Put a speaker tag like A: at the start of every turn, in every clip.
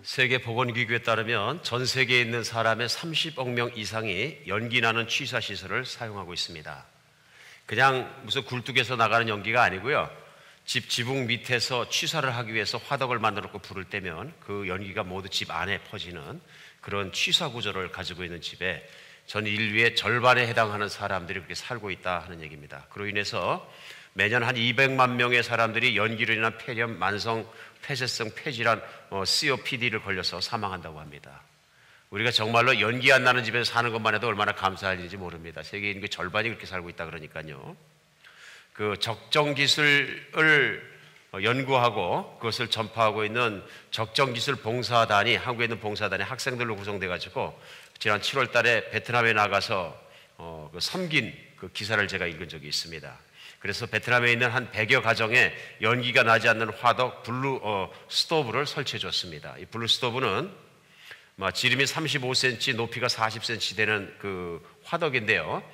A: 세계보건기구에 따르면 전 세계에 있는 사람의 30억 명 이상이 연기 나는 취사 시설을 사용하고 있습니다. 그냥 무슨 굴뚝에서 나가는 연기가 아니고요. 집 지붕 밑에서 취사를 하기 위해서 화덕을 만들어 놓고 불을 떼면 그 연기가 모두 집 안에 퍼지는 그런 취사 구조를 가지고 있는 집에 전 인류의 절반에 해당하는 사람들이 그렇게 살고 있다 하는 얘기입니다. 그로 인해서 매년 한 200만 명의 사람들이 연기로 인한 폐렴, 만성 폐쇄성 폐질환, COPD를 걸려서 사망한다고 합니다. 우리가 정말로 연기 안 나는 집에서 사는 것만 해도 얼마나 감사할 일인지 모릅니다. 세계 인구의 절반이 그렇게 살고 있다 그러니까요. 그 적정 기술을 연구하고 그것을 전파하고 있는 적정기술 봉사단이 한국에 있는 봉사단이 학생들로 구성돼 가지고 지난 7월 달에 베트남에 나가서 섬긴 그 기사를 제가 읽은 적이 있습니다. 그래서 베트남에 있는 한 100여 가정에 연기가 나지 않는 화덕 블루 스토브를 설치해 줬습니다. 이 블루 스토브는 지름이 35cm, 높이가 40cm 되는 그 화덕인데요.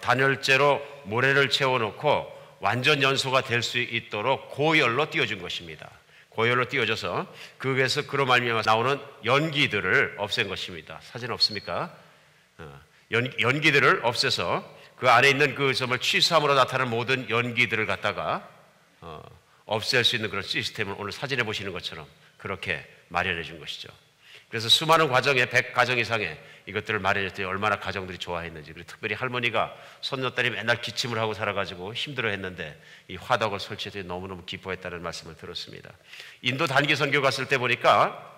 A: 단열재로 모래를 채워놓고 완전 연소가 될 수 있도록 고열로 띄워준 것입니다. 고열로 띄워져서 그에서 그로 말미암아 나오는 연기들을 없앤 것입니다. 사진 없습니까? 연기들을 없애서 그 안에 있는 그 정말 취수함으로 나타나는 모든 연기들을 갖다가 없앨 수 있는 그런 시스템을 오늘 사진에 보시는 것처럼 그렇게 마련해 준 것이죠. 그래서 수많은 가정에 100가정 이상의 이것들을 마련했더니 얼마나 가정들이 좋아했는지, 그리고 특별히 할머니가 손녀딸이 맨날 기침을 하고 살아가지고 힘들어했는데 이 화덕을 설치했더니 너무너무 기뻐했다는 말씀을 들었습니다. 인도 단기 선교 갔을 때 보니까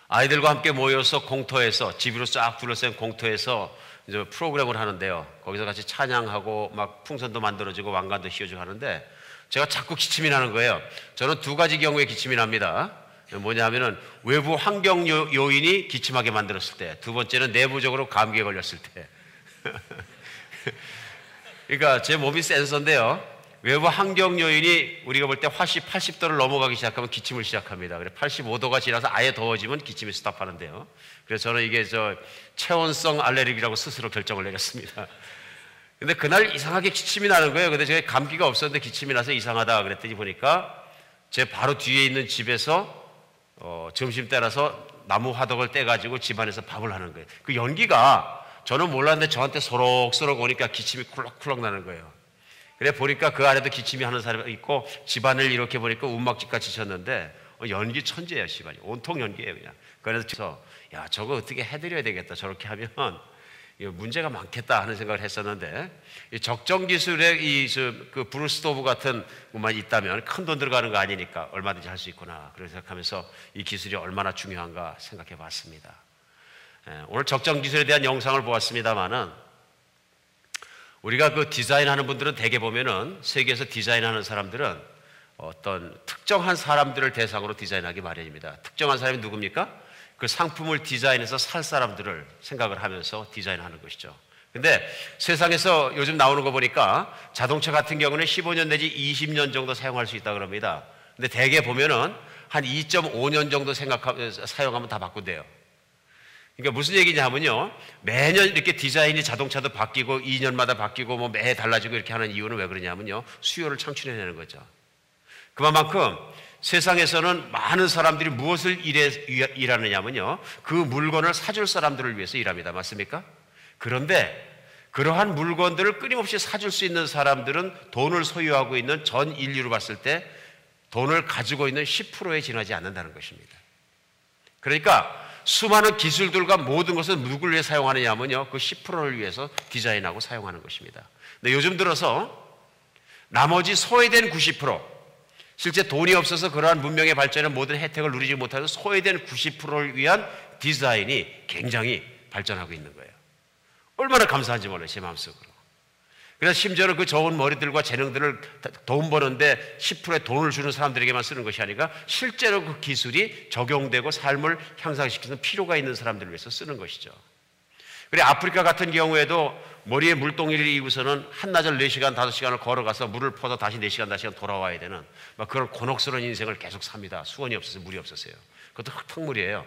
A: 아이들과 함께 모여서 공터에서 집으로 쫙 둘러싼 공터에서 이제 프로그램을 하는데요. 거기서 같이 찬양하고 막 풍선도 만들어지고 왕관도 씌워주고 하는데 제가 자꾸 기침이 나는 거예요. 저는 두 가지 경우에 기침이 납니다. 뭐냐면은 외부 환경 요인이 기침하게 만들었을 때, 두 번째는 내부적으로 감기에 걸렸을 때. 그러니까 제 몸이 센서인데요. 외부 환경 요인이 우리가 볼 때 화씨 80도를 넘어가기 시작하면 기침을 시작합니다. 그래 85도가 지나서 아예 더워지면 기침이 스탑하는데요. 그래서 저는 이게 체온성 알레르기라고 스스로 결정을 내렸습니다. 근데 그날 이상하게 기침이 나는 거예요. 근데 제가 감기가 없었는데 기침이 나서 이상하다 그랬더니 보니까 제 바로 뒤에 있는 집에서 점심 때라서 나무 화덕을 떼가지고 집안에서 밥을 하는 거예요. 그 연기가 저는 몰랐는데 저한테 소록소록 오니까 기침이 쿨럭쿨럭 나는 거예요. 그래 보니까 그 안에도 기침이 하는 사람이 있고 집안을 이렇게 보니까 운막집같이 쳤는데 연기 천재예요. 집안이 온통 연기예요. 그냥. 그래서 야 저거 어떻게 해드려야 되겠다. 저렇게 하면 문제가 많겠다 하는 생각을 했었는데 적정 기술의 그 블루 스토브 같은 것만 있다면 큰 돈 들어가는 거 아니니까 얼마든지 할 수 있구나. 그렇게 생각하면서 이 기술이 얼마나 중요한가 생각해 봤습니다. 오늘 적정 기술에 대한 영상을 보았습니다만은 우리가 그 디자인하는 분들은 대개 보면은 세계에서 디자인하는 사람들은 어떤 특정한 사람들을 대상으로 디자인하기 마련입니다. 특정한 사람이 누굽니까? 그 상품을 디자인해서 살 사람들을 생각을 하면서 디자인하는 것이죠. 근데 세상에서 요즘 나오는 거 보니까 자동차 같은 경우는 15년 내지 20년 정도 사용할 수 있다 그럽니다. 근데 대개 보면은 한 2.5년 정도 사용하면 다 바꾼대요. 그러니까 무슨 얘기냐면요. 매년 이렇게 디자인이 자동차도 바뀌고 2년마다 바뀌고 뭐 매해 달라지고 이렇게 하는 이유는 왜 그러냐면요. 수요를 창출해내는 거죠. 그만큼 세상에서는 많은 사람들이 무엇을 일하느냐면요. 그 물건을 사줄 사람들을 위해서 일합니다. 맞습니까? 그런데 그러한 물건들을 끊임없이 사줄 수 있는 사람들은 돈을 소유하고 있는 전 인류로 봤을 때 돈을 가지고 있는 10%에 지나지 않는다는 것입니다. 그러니까 수많은 기술들과 모든 것을 누구를 위해 사용하느냐면요. 그 10%를 위해서 디자인하고 사용하는 것입니다. 근데 요즘 들어서 나머지 소외된 90%, 실제 돈이 없어서 그러한 문명의 발전에 모든 혜택을 누리지 못해서 소외된 90%를 위한 디자인이 굉장히 발전하고 있는 거예요. 얼마나 감사한지 몰라요. 제 마음속으로. 그래서 심지어는 그 좋은 머리들과 재능들을 돈 버는데 10%의 돈을 주는 사람들에게만 쓰는 것이 아니라 실제로 그 기술이 적용되고 삶을 향상시키는 필요가 있는 사람들을 위해서 쓰는 것이죠. 그래 아프리카 같은 경우에도 머리에 물동이를 이고서는 한나절 4시간, 5시간을 걸어가서 물을 퍼서 다시 4시간, 5시간 돌아와야 되는 막 그런 곤혹스러운 인생을 계속 삽니다. 수원이 없어서 물이 없었어요. 그것도 흙탕물이에요.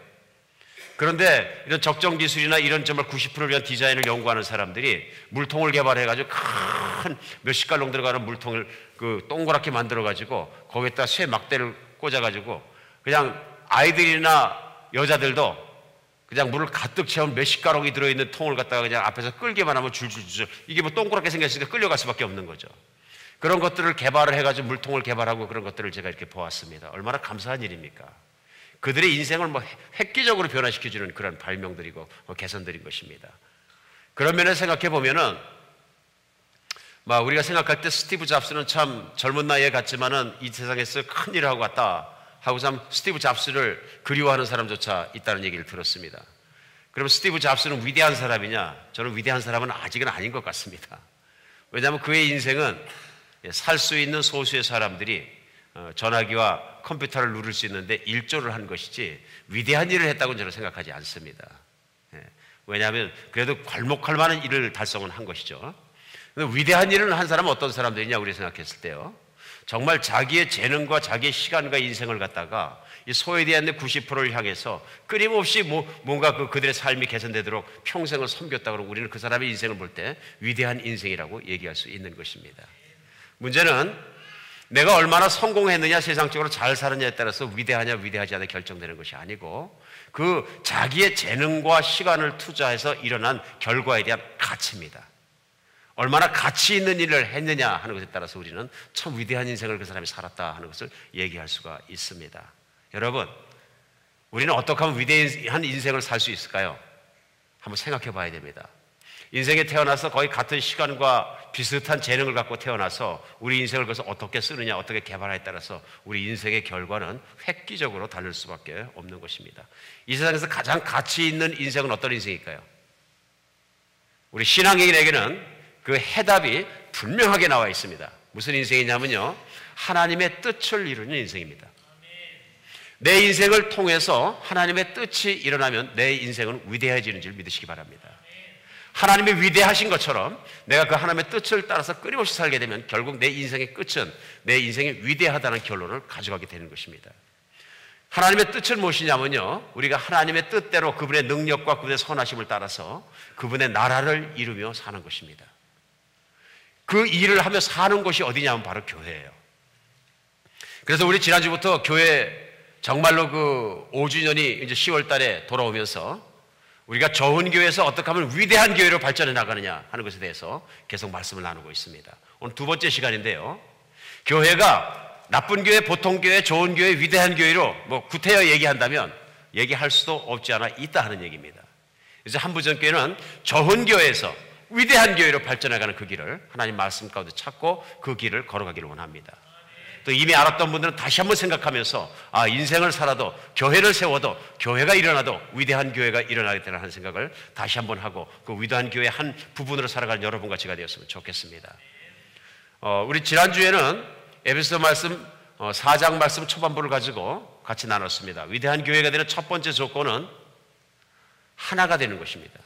A: 그런데 이런 적정 기술이나 이런 정말 90%를 위한 디자인을 연구하는 사람들이 물통을 개발해가지고 큰 몇십 갈롱 들어가는 물통을 그 동그랗게 만들어가지고 거기에다 쇠 막대를 꽂아가지고 그냥 아이들이나 여자들도 그냥 물을 가득 채운 몇십 가롱이 들어있는 통을 갖다가 그냥 앞에서 끌기만 하면 줄줄줄, 이게 뭐 동그랗게 생겼으니까 끌려갈 수밖에 없는 거죠. 그런 것들을 개발을 해가지고 물통을 개발하고 그런 것들을 제가 이렇게 보았습니다. 얼마나 감사한 일입니까? 그들의 인생을 뭐 획기적으로 변화시켜주는 그런 발명들이고 개선들인 것입니다. 그런 면에서 생각해 보면은 우리가 생각할 때 스티브 잡스는 참 젊은 나이에 갔지만은 이 세상에서 큰 일을 하고 갔다 하고 참 스티브 잡스를 그리워하는 사람조차 있다는 얘기를 들었습니다. 그럼 스티브 잡스는 위대한 사람이냐? 저는 위대한 사람은 아직은 아닌 것 같습니다. 왜냐하면 그의 인생은 살 수 있는 소수의 사람들이 전화기와 컴퓨터를 누를 수 있는데 일조를 한 것이지 위대한 일을 했다고는 저는 생각하지 않습니다. 왜냐하면 그래도 괄목할 만한 일을 달성은 한 것이죠. 근데 위대한 일을 한 사람은 어떤 사람들이냐 우리 생각했을 때요, 정말 자기의 재능과 자기의 시간과 인생을 갖다가 이 소외되어 있는 90%를 향해서 끊임없이 뭔가 그들의 삶이 개선되도록 평생을 섬겼다 그러고 우리는 그 사람의 인생을 볼 때 위대한 인생이라고 얘기할 수 있는 것입니다. 문제는 내가 얼마나 성공했느냐, 세상적으로 잘 사느냐에 따라서 위대하냐 위대하지 않냐 결정되는 것이 아니고 그 자기의 재능과 시간을 투자해서 일어난 결과에 대한 가치입니다. 얼마나 가치 있는 일을 했느냐 하는 것에 따라서 우리는 참 위대한 인생을 그 사람이 살았다 하는 것을 얘기할 수가 있습니다. 여러분, 우리는 어떻게 하면 위대한 인생을 살 수 있을까요? 한번 생각해 봐야 됩니다. 인생에 태어나서 거의 같은 시간과 비슷한 재능을 갖고 태어나서 우리 인생을 그래서 어떻게 쓰느냐, 어떻게 개발하에 따라서 우리 인생의 결과는 획기적으로 다를 수밖에 없는 것입니다. 이 세상에서 가장 가치 있는 인생은 어떤 인생일까요? 우리 신앙인에게는 그 해답이 분명하게 나와 있습니다. 무슨 인생이냐면요, 하나님의 뜻을 이루는 인생입니다. 내 인생을 통해서 하나님의 뜻이 일어나면 내 인생은 위대해지는 줄 믿으시기 바랍니다. 하나님이 위대하신 것처럼 내가 그 하나님의 뜻을 따라서 끊임없이 살게 되면 결국 내 인생의 끝은 내 인생이 위대하다는 결론을 가져가게 되는 것입니다. 하나님의 뜻은 무엇이냐면요, 우리가 하나님의 뜻대로 그분의 능력과 그분의 선하심을 따라서 그분의 나라를 이루며 사는 것입니다. 그 일을 하며 사는 곳이 어디냐면 바로 교회예요. 그래서 우리 지난주부터 교회 정말로 그 5주년이 이제 10월 달에 돌아오면서 우리가 좋은 교회에서 어떻게 하면 위대한 교회로 발전해 나가느냐 하는 것에 대해서 계속 말씀을 나누고 있습니다. 오늘 두 번째 시간인데요, 교회가 나쁜 교회, 보통 교회, 좋은 교회, 위대한 교회로 구태여 얘기한다면 얘기할 수도 없지 않아 있다 하는 얘기입니다. 그래서 한부전교회는 좋은 교회에서 위대한 교회로 발전해가는 그 길을 하나님 말씀 가운데 찾고 그 길을 걸어가기를 원합니다. 또 이미 알았던 분들은 다시 한번 생각하면서 인생을 살아도 교회를 세워도 교회가 일어나도 위대한 교회가 일어나겠다는 하는 생각을 다시 한번 하고 그 위대한 교회의 한 부분으로 살아가는 여러분과 제가 되었으면 좋겠습니다. 우리 지난주에는 에베소 말씀 4장 말씀 초반부를 가지고 같이 나눴습니다. 위대한 교회가 되는 첫 번째 조건은 하나가 되는 것입니다.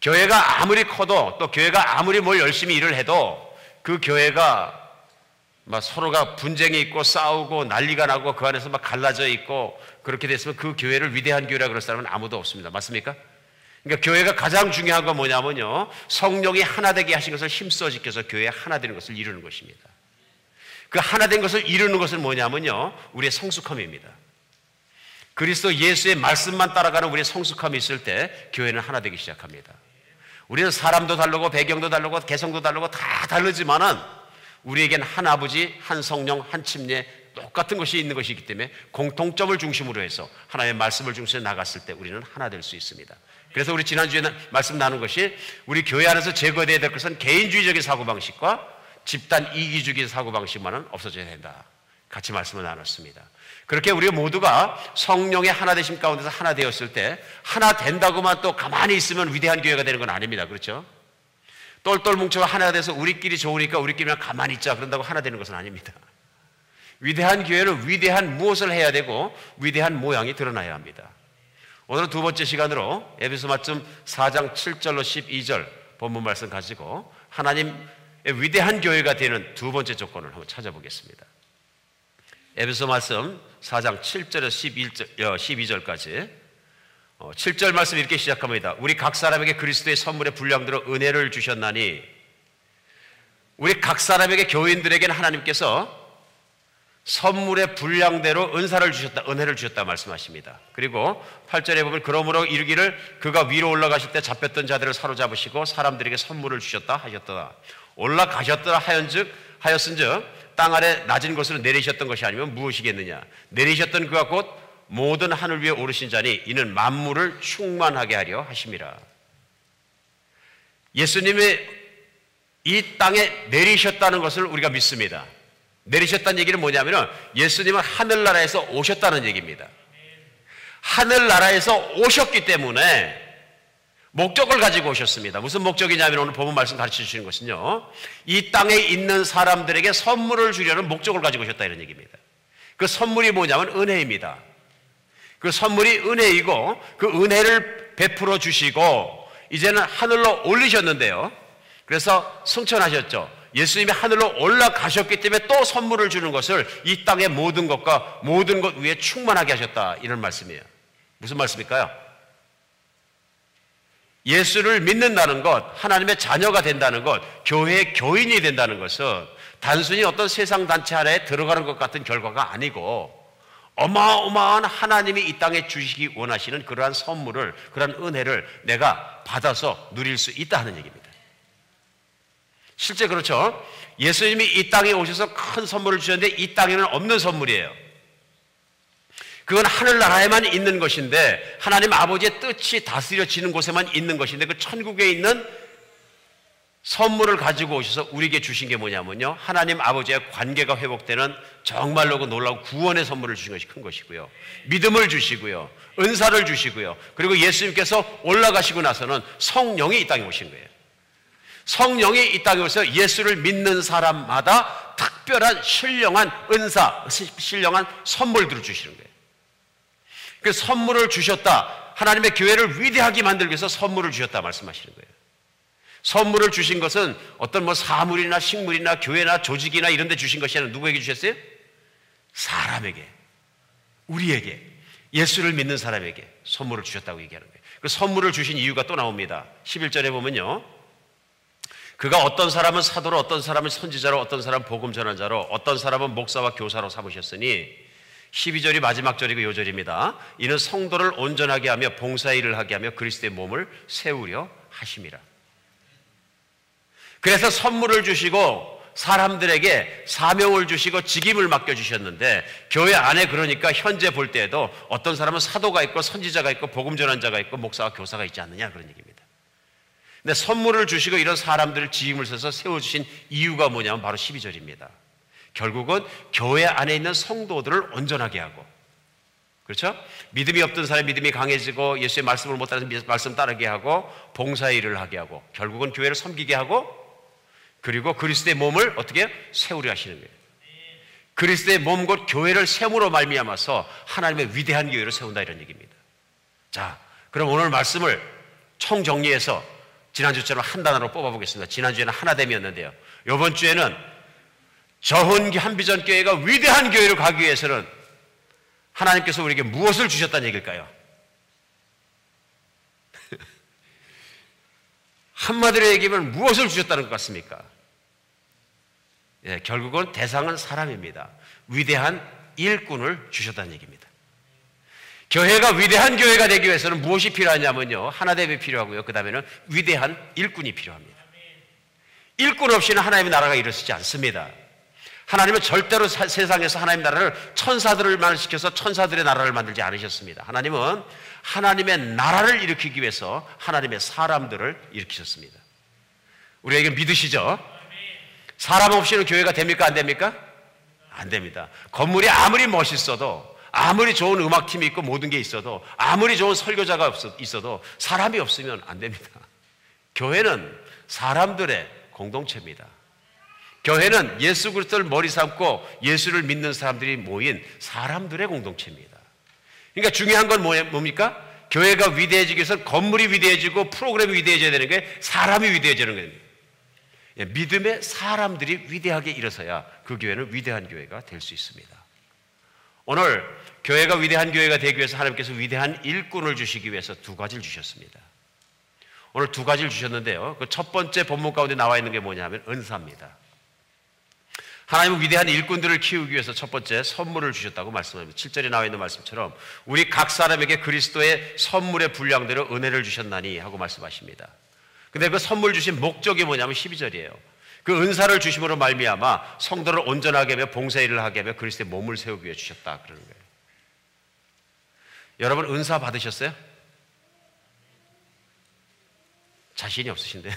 A: 교회가 아무리 커도 또 교회가 아무리 뭘 열심히 일을 해도 그 교회가 서로가 분쟁이 있고 싸우고 난리가 나고 그 안에서 갈라져 있고 그렇게 됐으면 그 교회를 위대한 교회라 그럴 사람은 아무도 없습니다. 맞습니까? 그러니까 교회가 가장 중요한 건 뭐냐면요, 성령이 하나 되게 하신 것을 힘써 지켜서 교회에 하나 되는 것을 이루는 것입니다. 그 하나 된 것을 이루는 것은 뭐냐면요, 우리의 성숙함입니다. 그리스도 예수의 말씀만 따라가는 우리의 성숙함이 있을 때 교회는 하나 되기 시작합니다. 우리는 사람도 다르고 배경도 다르고 개성도 다르고 다 다르지만은 우리에겐 한 아버지, 한 성령, 한 침례 똑같은 것이 있는 것이 있기 때문에 공통점을 중심으로 해서 하나님의 말씀을 중심에 나갔을 때 우리는 하나 될 수 있습니다. 그래서 우리 지난주에 말씀 나눈 것이 우리 교회 안에서 제거되어야 될 것은 개인주의적인 사고방식과 집단 이기주의적인 사고방식만은 없어져야 된다. 같이 말씀을 나눴습니다. 그렇게 우리 모두가 성령의 하나 되심 가운데서 하나 되었을 때 하나 된다고만 또 가만히 있으면 위대한 교회가 되는 건 아닙니다. 그렇죠? 똘똘 뭉쳐서 하나가 돼서 우리끼리 좋으니까 우리끼리만 가만히 있자 그런다고 하나 되는 것은 아닙니다. 위대한 교회는 위대한 무엇을 해야 되고 위대한 모양이 드러나야 합니다. 오늘 두 번째 시간으로 에베소 말씀 4장 7절로 12절 본문 말씀 가지고 하나님의 위대한 교회가 되는 두 번째 조건을 한번 찾아보겠습니다. 에베소 말씀 4장 7절에서 12절까지 7절 말씀 이렇게 시작합니다. 우리 각 사람에게 그리스도의 선물의 분량대로 은혜를 주셨나니, 우리 각 사람에게 교인들에게는 하나님께서 선물의 분량대로 은사를 주셨다, 은혜를 주셨다 말씀하십니다. 그리고 8절에 보면 그러므로 이르기를 그가 위로 올라가실 때 잡혔던 자들을 사로잡으시고 사람들에게 선물을 주셨다 하셨다. 올라가셨더라 하였은즉 땅 아래 낮은 곳으로 내리셨던 것이 아니면 무엇이겠느냐. 내리셨던 그가 곧 모든 하늘 위에 오르신 자니 이는 만물을 충만하게 하려 하심이라. 예수님이 이 땅에 내리셨다는 것을 우리가 믿습니다. 내리셨다는 얘기는 뭐냐면 예수님은 하늘나라에서 오셨다는 얘기입니다. 하늘나라에서 오셨기 때문에 목적을 가지고 오셨습니다. 무슨 목적이냐면 오늘 본문 말씀 가르쳐 주시는 것은요, 이 땅에 있는 사람들에게 선물을 주려는 목적을 가지고 오셨다 이런 얘기입니다. 그 선물이 뭐냐면 은혜입니다. 그 선물이 은혜이고 그 은혜를 베풀어 주시고 이제는 하늘로 올리셨는데요, 그래서 승천하셨죠. 예수님이 하늘로 올라가셨기 때문에 또 선물을 주는 것을 이 땅의 모든 것과 모든 것 위에 충만하게 하셨다 이런 말씀이에요. 무슨 말씀일까요? 예수를 믿는다는 것, 하나님의 자녀가 된다는 것, 교회의 교인이 된다는 것은 단순히 어떤 세상 단체 안에 들어가는 것 같은 결과가 아니고 어마어마한 하나님이 이 땅에 주시기 원하시는 그러한 선물을, 그러한 은혜를 내가 받아서 누릴 수 있다 하는 얘기입니다. 실제 그렇죠. 예수님이 이 땅에 오셔서 큰 선물을 주셨는데 이 땅에는 없는 선물이에요. 그건 하늘나라에만 있는 것인데 하나님 아버지의 뜻이 다스려지는 곳에만 있는 것인데 그 천국에 있는 선물을 가지고 오셔서 우리에게 주신 게 뭐냐면요, 하나님 아버지의 관계가 회복되는 정말로 그 놀라운 구원의 선물을 주신 것이 큰 것이고요, 믿음을 주시고요, 은사를 주시고요, 그리고 예수님께서 올라가시고 나서는 성령이 이 땅에 오신 거예요. 성령이 이 땅에 오셔서 예수를 믿는 사람마다 특별한 신령한 은사, 신령한 선물들을 주시는 거예요. 그 선물을 주셨다, 하나님의 교회를 위대하게 만들기 위해서 선물을 주셨다 말씀하시는 거예요. 선물을 주신 것은 어떤 뭐 사물이나 식물이나 교회나 조직이나 이런 데 주신 것이 아니라 누구에게 주셨어요? 사람에게, 우리에게, 예수를 믿는 사람에게 선물을 주셨다고 얘기하는 거예요. 그 선물을 주신 이유가 또 나옵니다. 11절에 보면요, 그가 어떤 사람은 사도로, 어떤 사람은 선지자로, 어떤 사람은 복음 전환자로, 어떤 사람은 목사와 교사로 삼으셨으니, 12절이 마지막 절이고 요 절입니다. 이는 성도를 온전하게 하며 봉사일을 하게 하며 그리스도의 몸을 세우려 하심이라. 그래서 선물을 주시고 사람들에게 사명을 주시고 직임을 맡겨주셨는데, 교회 안에 그러니까 현재 볼 때에도 어떤 사람은 사도가 있고 선지자가 있고 복음 전환자가 있고 목사와 교사가 있지 않느냐 그런 얘기입니다. 근데 선물을 주시고 이런 사람들을 직임을 써서 세워주신 이유가 뭐냐면 바로 12절입니다. 결국은 교회 안에 있는 성도들을 온전하게 하고, 그렇죠? 믿음이 없던 사람이 믿음이 강해지고 예수의 말씀을 못 따라서 말씀 따르게 하고 봉사의 일을 하게 하고 결국은 교회를 섬기게 하고, 그리고 그리스도의 몸을 어떻게 세우려 하시는 거예요. 그리스도의 몸 곧 교회를 세움으로 말미암아서 하나님의 위대한 교회를 세운다 이런 얘기입니다. 자, 그럼 오늘 말씀을 총정리해서 지난주처럼 한 단어로 뽑아보겠습니다. 지난주에는 하나됨이었는데요, 이번 주에는 저훈 한비전교회가 위대한 교회로 가기 위해서는 하나님께서 우리에게 무엇을 주셨다는 얘기일까요? 한마디로 얘기하면 무엇을 주셨다는 것 같습니까? 예, 결국은 대상은 사람입니다. 위대한 일꾼을 주셨다는 얘기입니다. 교회가 위대한 교회가 되기 위해서는 무엇이 필요하냐면요, 하나됨이 필요하고요, 그 다음에는 위대한 일꾼이 필요합니다. 일꾼 없이는 하나님의 나라가 일어서지 않습니다. 하나님은 절대로 세상에서 하나님의 나라를 천사들만 시켜서 천사들의 나라를 만들지 않으셨습니다. 하나님은 하나님의 나라를 일으키기 위해서 하나님의 사람들을 일으키셨습니다. 우리에게 믿으시죠? 사람 없이는 교회가 됩니까? 안 됩니까? 안 됩니다. 건물이 아무리 멋있어도, 아무리 좋은 음악팀이 있고 모든 게 있어도, 아무리 좋은 설교자가 있어도 사람이 없으면 안 됩니다. 교회는 사람들의 공동체입니다. 교회는 예수 그리스도를 머리 삼고 예수를 믿는 사람들이 모인 사람들의 공동체입니다. 그러니까 중요한 건 뭡니까? 교회가 위대해지기 위해서는 건물이 위대해지고 프로그램이 위대해져야 되는 게 사람이 위대해지는 거예요. 믿음의 사람들이 위대하게 일어서야 그 교회는 위대한 교회가 될 수 있습니다. 오늘 교회가 위대한 교회가 되기 위해서 하나님께서 위대한 일꾼을 주시기 위해서 두 가지를 주셨습니다. 오늘 두 가지를 주셨는데요, 그 첫 번째 본문 가운데 나와 있는 게 뭐냐면 은사입니다. 하나님은 위대한 일꾼들을 키우기 위해서 첫 번째 선물을 주셨다고 말씀합니다. 7절에 나와 있는 말씀처럼 우리 각 사람에게 그리스도의 선물의 분량대로 은혜를 주셨나니 하고 말씀하십니다. 근데 그 선물 주신 목적이 뭐냐면 12절이에요. 그 은사를 주심으로 말미암아 성도를 온전하게 하며 봉사일을 하게 하며 그리스도의 몸을 세우기 위해 주셨다 그러는 거예요. 여러분 은사 받으셨어요? 자신이 없으신데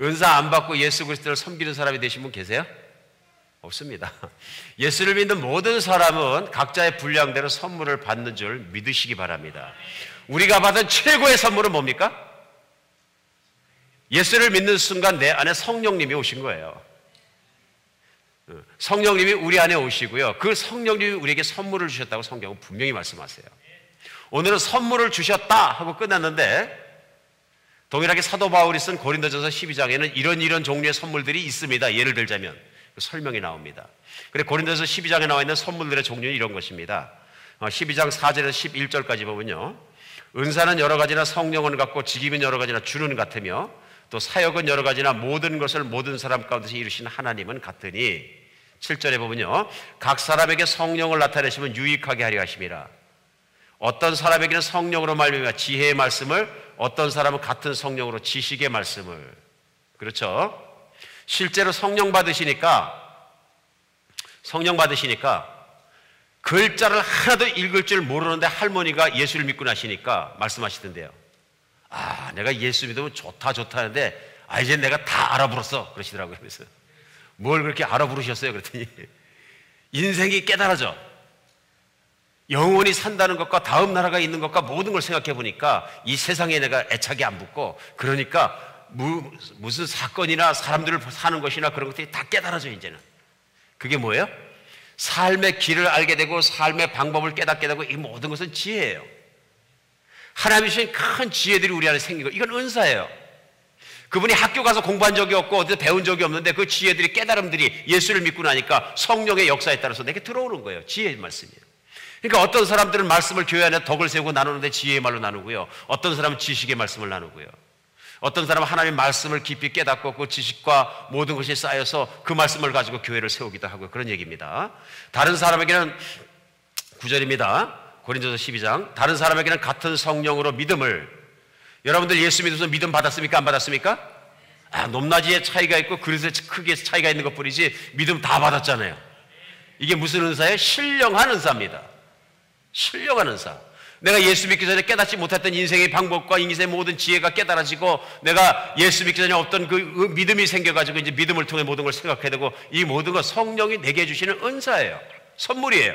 A: 은사 안 받고 예수 그리스도를 섬기는 사람이 되신 분 계세요? 없습니다. 예수를 믿는 모든 사람은 각자의 분량대로 선물을 받는 줄 믿으시기 바랍니다. 우리가 받은 최고의 선물은 뭡니까? 예수를 믿는 순간 내 안에 성령님이 오신 거예요. 성령님이 우리 안에 오시고요. 그 성령님이 우리에게 선물을 주셨다고 성경은 분명히 말씀하세요. 오늘은 선물을 주셨다 하고 끝났는데 동일하게 사도 바울이 쓴 고린도전서 12장에는 이런 종류의 선물들이 있습니다. 예를 들자면 설명이 나옵니다. 그래 고린도전서 12장에 나와 있는 선물들의 종류는 이런 것입니다. 12장 4절에서 11절까지 보면요. 은사는 여러 가지나 성령은 같고 직임은 여러 가지나 주는 같으며 또 사역은 여러 가지나 모든 것을 모든 사람 가운데서 이루신 하나님은 같으니 7절에 보면요. 각 사람에게 성령을 나타내시면 유익하게 하려 하심이라. 어떤 사람에게는 성령으로 말미암아 지혜의 말씀을, 어떤 사람은 같은 성령으로 지식의 말씀을. 그렇죠? 실제로 성령 받으시니까 글자를 하나도 읽을 줄 모르는데 할머니가 예수를 믿고 나시니까 말씀하시던데요. 아, 내가 예수 믿으면 좋다 하는데 이제 내가 다 알아불었어 그러시더라고요. 그래서 뭘 그렇게 알아부르셨어요? 그랬더니 인생이 깨달아져. 영원히 산다는 것과 다음 나라가 있는 것과 모든 걸 생각해 보니까 이 세상에 내가 애착이 안 붙고, 그러니까 무슨 사건이나 사람들을 사는 것이나 그런 것들이 다 깨달아져. 이제는 그게 뭐예요? 삶의 길을 알게 되고 삶의 방법을 깨닫게 되고, 이 모든 것은 지혜예요. 하나님이 주신 큰 지혜들이 우리 안에 생긴 거, 이건 은사예요. 그분이 학교 가서 공부한 적이 없고 어디서 배운 적이 없는데 그 지혜들이, 깨달음들이 예수를 믿고 나니까 성령의 역사에 따라서 내게 들어오는 거예요. 지혜의 말씀이에요. 그러니까 어떤 사람들은 말씀을 교회 안에 덕을 세우고 나누는데 지혜의 말로 나누고요. 어떤 사람은 지식의 말씀을 나누고요. 어떤 사람은 하나님의 말씀을 깊이 깨닫고 그 지식과 모든 것이 쌓여서 그 말씀을 가지고 교회를 세우기도 하고요. 그런 얘기입니다. 다른 사람에게는 9절입니다. 고린도서 12장. 다른 사람에게는 같은 성령으로 믿음을. 여러분들 예수 믿어서 믿음 받았습니까? 안 받았습니까? 높낮이의 차이가 있고 그릇의 크기의 차이가 있는 것뿐이지 믿음 다 받았잖아요. 이게 무슨 은사예요? 신령한 은사입니다. 신령한 은사. 내가 예수 믿기 전에 깨닫지 못했던 인생의 방법과 인생의 모든 지혜가 깨달아지고, 내가 예수 믿기 전에 없던 그 믿음이 생겨가지고 이제 믿음을 통해 모든 걸 생각해야 되고, 이 모든 건 성령이 내게 주시는 은사예요. 선물이에요.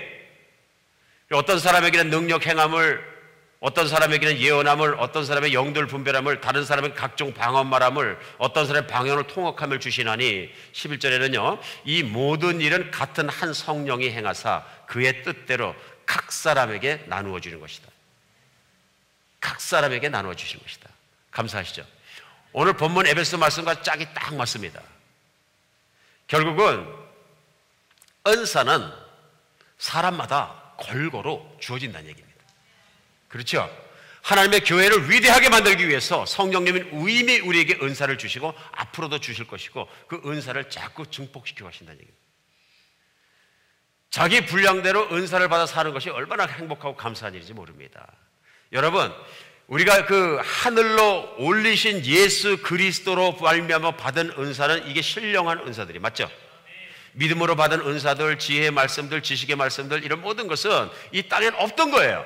A: 어떤 사람에게는 능력 행함을, 어떤 사람에게는 예언함을, 어떤 사람의 영들 분별함을, 다른 사람은 각종 방언말함을, 어떤 사람의 방언을 통역함을 주시나니 11절에는요. 이 모든 일은 같은 한 성령이 행하사 그의 뜻대로 각 사람에게 나누어 주는 것이다. 각 사람에게 나누어 주신 것이다. 감사하시죠? 오늘 본문 에베소 말씀과 짝이 딱 맞습니다. 결국은 은사는 사람마다 골고루 주어진다는 얘기입니다. 그렇죠? 하나님의 교회를 위대하게 만들기 위해서 성령님은 이미 우리에게 은사를 주시고 앞으로도 주실 것이고, 그 은사를 자꾸 증폭시켜 가신다는 얘기입니다. 자기 분량대로 은사를 받아 사는 것이 얼마나 행복하고 감사한 일인지 모릅니다. 여러분, 우리가 그 하늘로 올리신 예수 그리스도로 말미암아 받은 은사는 이게 신령한 은사들이 맞죠? 믿음으로 받은 은사들, 지혜의 말씀들, 지식의 말씀들, 이런 모든 것은 이 땅엔 없던 거예요.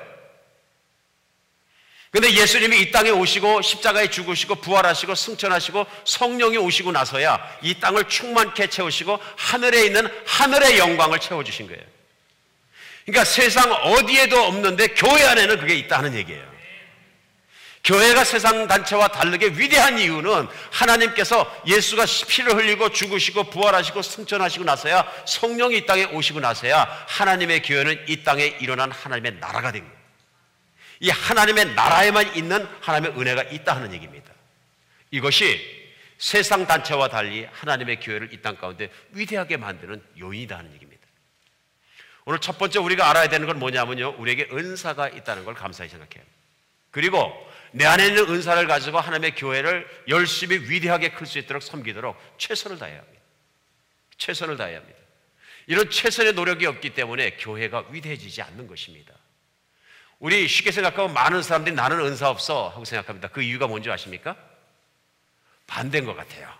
A: 근데 예수님이 이 땅에 오시고 십자가에 죽으시고 부활하시고 승천하시고 성령이 오시고 나서야 이 땅을 충만케 채우시고 하늘에 있는 하늘의 영광을 채워주신 거예요. 그러니까 세상 어디에도 없는데 교회 안에는 그게 있다는 얘기예요. 교회가 세상 단체와 다르게 위대한 이유는 하나님께서 예수가 피를 흘리고 죽으시고 부활하시고 승천하시고 나서야, 성령이 이 땅에 오시고 나서야 하나님의 교회는 이 땅에 일어난 하나님의 나라가 된 거예요. 이 하나님의 나라에만 있는 하나님의 은혜가 있다 하는 얘기입니다. 이것이 세상 단체와 달리 하나님의 교회를 이 땅 가운데 위대하게 만드는 요인이다 하는 얘기입니다. 오늘 첫 번째 우리가 알아야 되는 건 뭐냐면요, 우리에게 은사가 있다는 걸 감사히 생각해요. 그리고 내 안에 있는 은사를 가지고 하나님의 교회를 열심히 위대하게 클 수 있도록 섬기도록 최선을 다해야 합니다. 최선을 다해야 합니다. 이런 최선의 노력이 없기 때문에 교회가 위대해지지 않는 것입니다. 우리 쉽게 생각하면 많은 사람들이 나는 은사 없어 하고 생각합니다. 그 이유가 뭔지 아십니까? 반대인 것 같아요.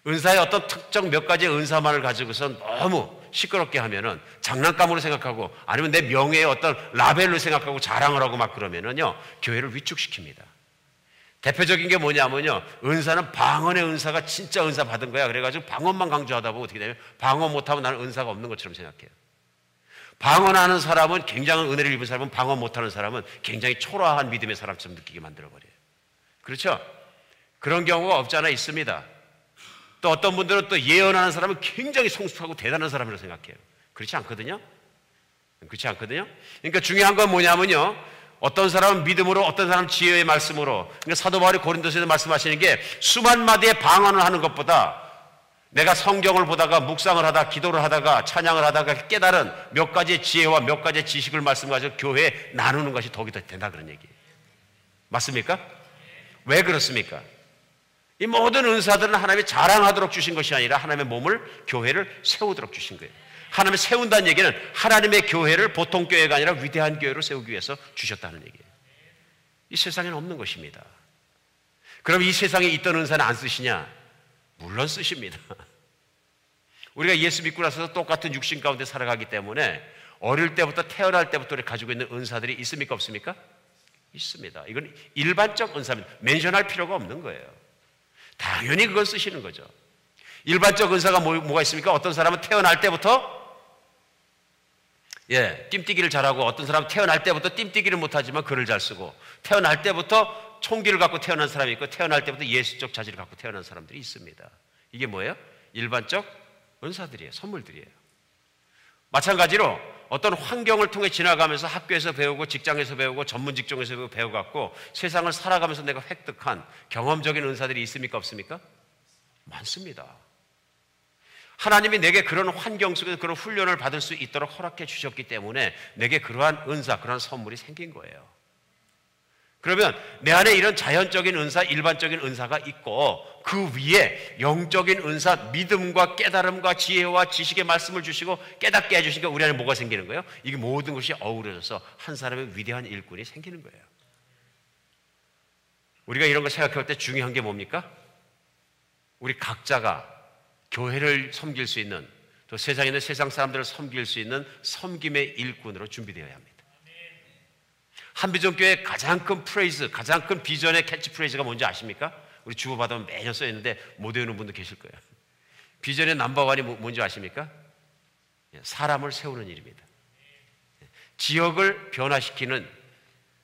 A: 은사의 어떤 특정 몇 가지의 은사만을 가지고서 너무 시끄럽게 하면은 장난감으로 생각하고 아니면 내 명예의 어떤 라벨로 생각하고 자랑을 하고 막 그러면은요, 교회를 위축시킵니다. 대표적인 게 뭐냐면요, 은사는 방언의 은사가 진짜 은사 받은 거야. 그래가지고 방언만 강조하다 보면 어떻게 되냐면 방언 못하면 나는 은사가 없는 것처럼 생각해요. 방언하는 사람은 굉장한 은혜를 입은 사람은 방언 못하는 사람은 굉장히 초라한 믿음의 사람처럼 느끼게 만들어버려요. 그렇죠? 그런 경우가 없지 않아 있습니다. 또 어떤 분들은 또 예언하는 사람은 굉장히 성숙하고 대단한 사람이라고 생각해요. 그렇지 않거든요? 그렇지 않거든요? 그러니까 중요한 건 뭐냐면요, 어떤 사람은 믿음으로, 어떤 사람은 지혜의 말씀으로. 그러니까 사도 바울이 고린도서에서 말씀하시는 게 수만 마디의 방언을 하는 것보다 내가 성경을 보다가 묵상을 하다가 기도를 하다가 찬양을 하다가 깨달은 몇 가지의 지혜와 몇 가지의 지식을 말씀 가지고 교회에 나누는 것이 덕이 더 된다, 그런 얘기예요. 맞습니까? 왜 그렇습니까? 이 모든 은사들은 하나님이 자랑하도록 주신 것이 아니라 하나님의 몸을, 교회를 세우도록 주신 거예요. 하나님이 세운다는 얘기는 하나님의 교회를 보통 교회가 아니라 위대한 교회로 세우기 위해서 주셨다는 얘기예요. 이 세상에는 없는 것입니다. 그럼 이 세상에 있던 은사는 안 쓰시냐? 물론 쓰십니다. 우리가 예수 믿고 나서 똑같은 육신 가운데 살아가기 때문에 어릴 때부터, 태어날 때부터 우리 가지고 있는 은사들이 있습니까, 없습니까? 있습니다. 이건 일반적 은사입니다. 멘션할 필요가 없는 거예요. 당연히 그건 쓰시는 거죠. 일반적 은사가 뭐가 있습니까? 어떤 사람은 태어날 때부터 뜀뛰기를 잘하고, 어떤 사람은 태어날 때부터 뜀뛰기를 못하지만 글을 잘 쓰고, 태어날 때부터 총기를 갖고 태어난 사람이 있고, 태어날 때부터 예수적 자질을 갖고 태어난 사람들이 있습니다. 이게 뭐예요? 일반적 은사들이에요. 선물들이에요. 마찬가지로 어떤 환경을 통해 지나가면서 학교에서 배우고 직장에서 배우고 전문 직종에서 배워갖고 세상을 살아가면서 내가 획득한 경험적인 은사들이 있습니까, 없습니까? 많습니다. 하나님이 내게 그런 환경 속에서 그런 훈련을 받을 수 있도록 허락해 주셨기 때문에 내게 그러한 은사, 그러한 선물이 생긴 거예요. 그러면 내 안에 이런 자연적인 은사, 일반적인 은사가 있고 그 위에 영적인 은사, 믿음과 깨달음과 지혜와 지식의 말씀을 주시고 깨닫게 해주시니까 우리 안에 뭐가 생기는 거예요? 이게 모든 것이 어우러져서 한 사람의 위대한 일꾼이 생기는 거예요. 우리가 이런 거 생각할 때 중요한 게 뭡니까? 우리 각자가 교회를 섬길 수 있는, 또 세상에 있는 세상 사람들을 섬길 수 있는 섬김의 일꾼으로 준비되어야 합니다. 한비전교회의 가장 큰 프레이즈, 가장 큰 비전의 캐치프레이즈가 뭔지 아십니까? 우리 주고받으면 매년 써있는데 못 외우는 분도 계실 거예요. 비전의 넘버원이 뭔지 아십니까? 사람을 세우는 일입니다. 지역을 변화시키는,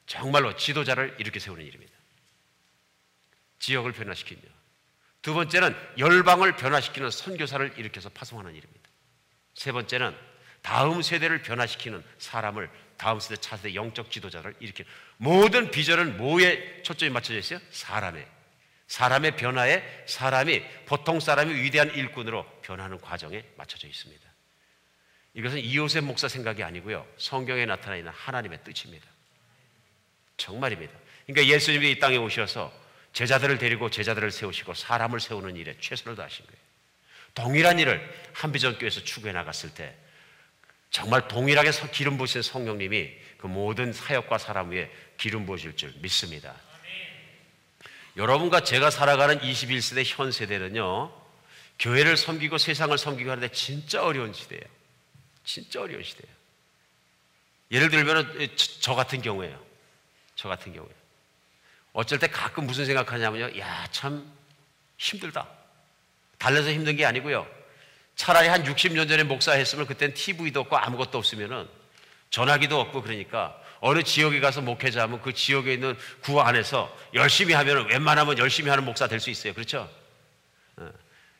A: 정말로 지도자를 이렇게 세우는 일입니다. 지역을 변화시키며, 두 번째는 열방을 변화시키는 선교사를 일으켜서 파송하는 일입니다. 세 번째는 다음 세대를 변화시키는 사람을, 다음 세대, 차세대 영적 지도자를 일으키는, 모든 비전은 뭐에 초점이 맞춰져 있어요? 사람의 변화에, 사람이, 보통 사람이 위대한 일꾼으로 변하는 과정에 맞춰져 있습니다. 이것은 이호셉 목사 생각이 아니고요, 성경에 나타나 있는 하나님의 뜻입니다. 정말입니다. 그러니까 예수님이 이 땅에 오셔서 제자들을 데리고 제자들을 세우시고 사람을 세우는 일에 최선을 다하신 거예요. 동일한 일을 한비전교회에서 추구해 나갔을 때 정말 동일하게 기름 부으신 성령님이 그 모든 사역과 사람 위에 기름 부으실 줄 믿습니다. 여러분과 제가 살아가는 21세대 현 세대는요, 교회를 섬기고 세상을 섬기고 하는데 진짜 어려운 시대예요. 진짜 어려운 시대예요. 예를 들면 저 같은 경우에요. 어쩔 때 가끔 무슨 생각하냐면요, 야, 참 힘들다. 달래서 힘든 게 아니고요, 차라리 한 60년 전에 목사했으면 그땐 TV도 없고 아무것도 없으면은 전화기도 없고, 그러니까 어느 지역에 가서 목회자하면 그 지역에 있는 구 안에서 열심히 하면 웬만하면 열심히 하는 목사 될 수 있어요. 그렇죠?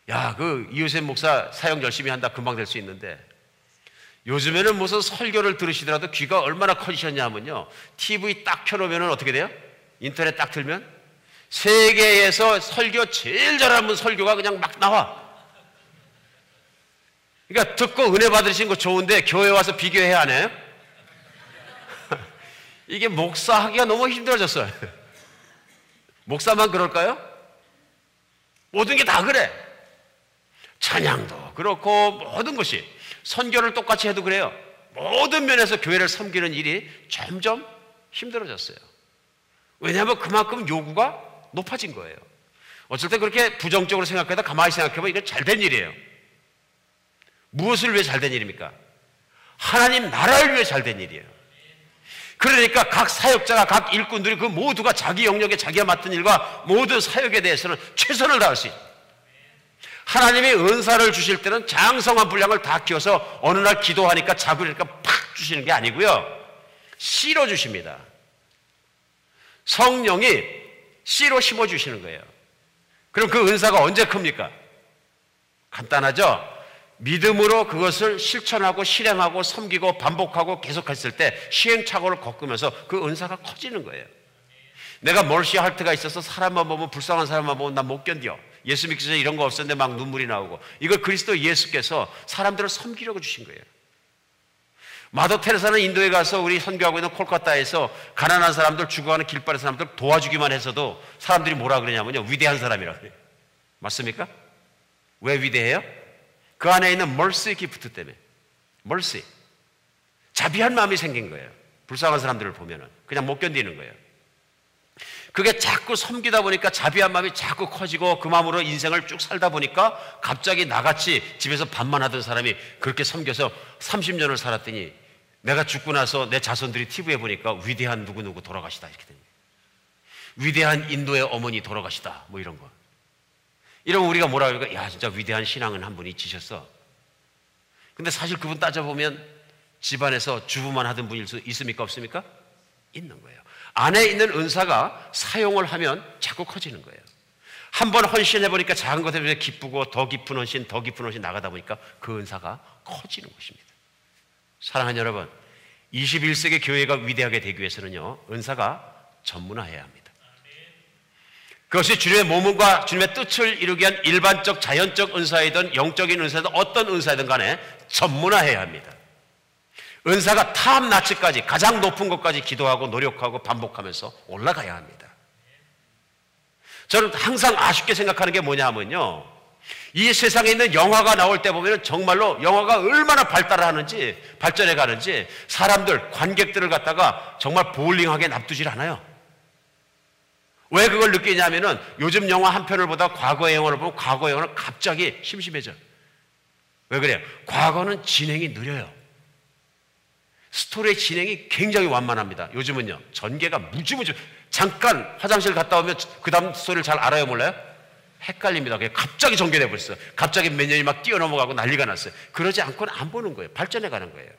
A: 야, 그 이호셉 목사 사역 열심히 한다, 금방 될 수 있는데, 요즘에는 무슨 설교를 들으시더라도 귀가 얼마나 커지셨냐 하면요, TV 딱 켜놓으면 어떻게 돼요? 인터넷 딱 틀면 세계에서 설교 제일 잘하는 설교가 그냥 막 나와. 그러니까 듣고 은혜 받으신 거 좋은데 교회 와서 비교해야 하네요. 이게 목사하기가 너무 힘들어졌어요. 목사만 그럴까요? 모든 게 다 그래. 찬양도 그렇고 모든 것이 선교를 똑같이 해도 그래요. 모든 면에서 교회를 섬기는 일이 점점 힘들어졌어요. 왜냐하면 그만큼 요구가 높아진 거예요. 어쩔 때 그렇게 부정적으로 생각하다 가만히 생각해보면 이건 잘된 일이에요. 무엇을 위해 잘된 일입니까? 하나님 나라를 위해 잘된 일이에요. 그러니까 각 사역자가 각 일꾼들이 그 모두가 자기 영역에 자기가 맡은 일과 모든 사역에 대해서는 최선을 다할 수 있어요. 하나님이 은사를 주실 때는 장성한 분량을 다 키워서 어느 날 기도하니까 자구리니까 팍 주시는 게 아니고요. 씨로 주십니다. 성령이 씨로 심어주시는 거예요. 그럼 그 은사가 언제 큽니까? 간단하죠? 믿음으로 그것을 실천하고 실행하고 섬기고 반복하고 계속했을 때 시행착오를 겪으면서 그 은사가 커지는 거예요. 내가 멀시 할트가 있어서 사람만 보면 불쌍한 사람만 보면 난 못 견뎌. 예수 믿기 전에 이런 거 없었는데 막 눈물이 나오고 이걸 그리스도 예수께서 사람들을 섬기려고 주신 거예요. 마더 테레사는 인도에 가서 우리 선교하고 있는 콜카타에서 가난한 사람들 죽어가는 길바른 사람들 도와주기만 해서도 사람들이 뭐라 그러냐면요 위대한 사람이라고 그래요. 맞습니까? 왜 위대해요? 그 안에 있는 mercy 기프트 때문에. mercy 자비한 마음이 생긴 거예요. 불쌍한 사람들을 보면은 그냥 못 견디는 거예요. 그게 자꾸 섬기다 보니까 자비한 마음이 자꾸 커지고 그 마음으로 인생을 쭉 살다 보니까 갑자기 나같이 집에서 밥만 하던 사람이 그렇게 섬겨서 30년을 살았더니 내가 죽고 나서 내 자손들이 TV에 보니까 위대한 누구누구 돌아가시다 이렇게 됩니다. 위대한 인도의 어머니 돌아가시다 뭐 이런 거. 이러면 우리가 뭐라 그럴까? 야 진짜 위대한 신앙은 한 분이 지셨어. 근데 사실 그분 따져보면 집안에서 주부만 하던 분일 수 있습니까 없습니까? 있는 거예요. 안에 있는 은사가 사용을 하면 자꾸 커지는 거예요. 한번 헌신해보니까 작은 것에 비해 기쁘고 더 깊은 헌신 더 깊은 헌신 나가다 보니까 그 은사가 커지는 것입니다. 사랑하는 여러분, 21세기 교회가 위대하게 되기 위해서는요 은사가 전문화해야 합니다. 그것이 주님의 몸과 주님의 뜻을 이루기 위한 일반적 자연적 은사이든 영적인 은사이든 어떤 은사이든 간에 전문화해야 합니다. 은사가 탑나치까지 가장 높은 것까지 기도하고 노력하고 반복하면서 올라가야 합니다. 저는 항상 아쉽게 생각하는 게 뭐냐 하면요 이 세상에 있는 영화가 나올 때 보면 정말로 영화가 얼마나 발달을 하는지 발전해 가는지 사람들 관객들을 갖다가 정말 보울링하게 납두질 않아요. 왜 그걸 느끼냐면은 요즘 영화 한 편을 보다 과거의 영화를 보면 과거 영화는 갑자기 심심해져요. 왜 그래요? 과거는 진행이 느려요. 스토리의 진행이 굉장히 완만합니다. 요즘은요 전개가 무지무지 잠깐 화장실 갔다 오면 그 다음 스토리를 잘 알아요 몰라요? 헷갈립니다. 그냥 갑자기 전개돼 버렸어요. 갑자기 몇 년이 막 뛰어넘어가고 난리가 났어요. 그러지 않고는 안 보는 거예요. 발전해 가는 거예요.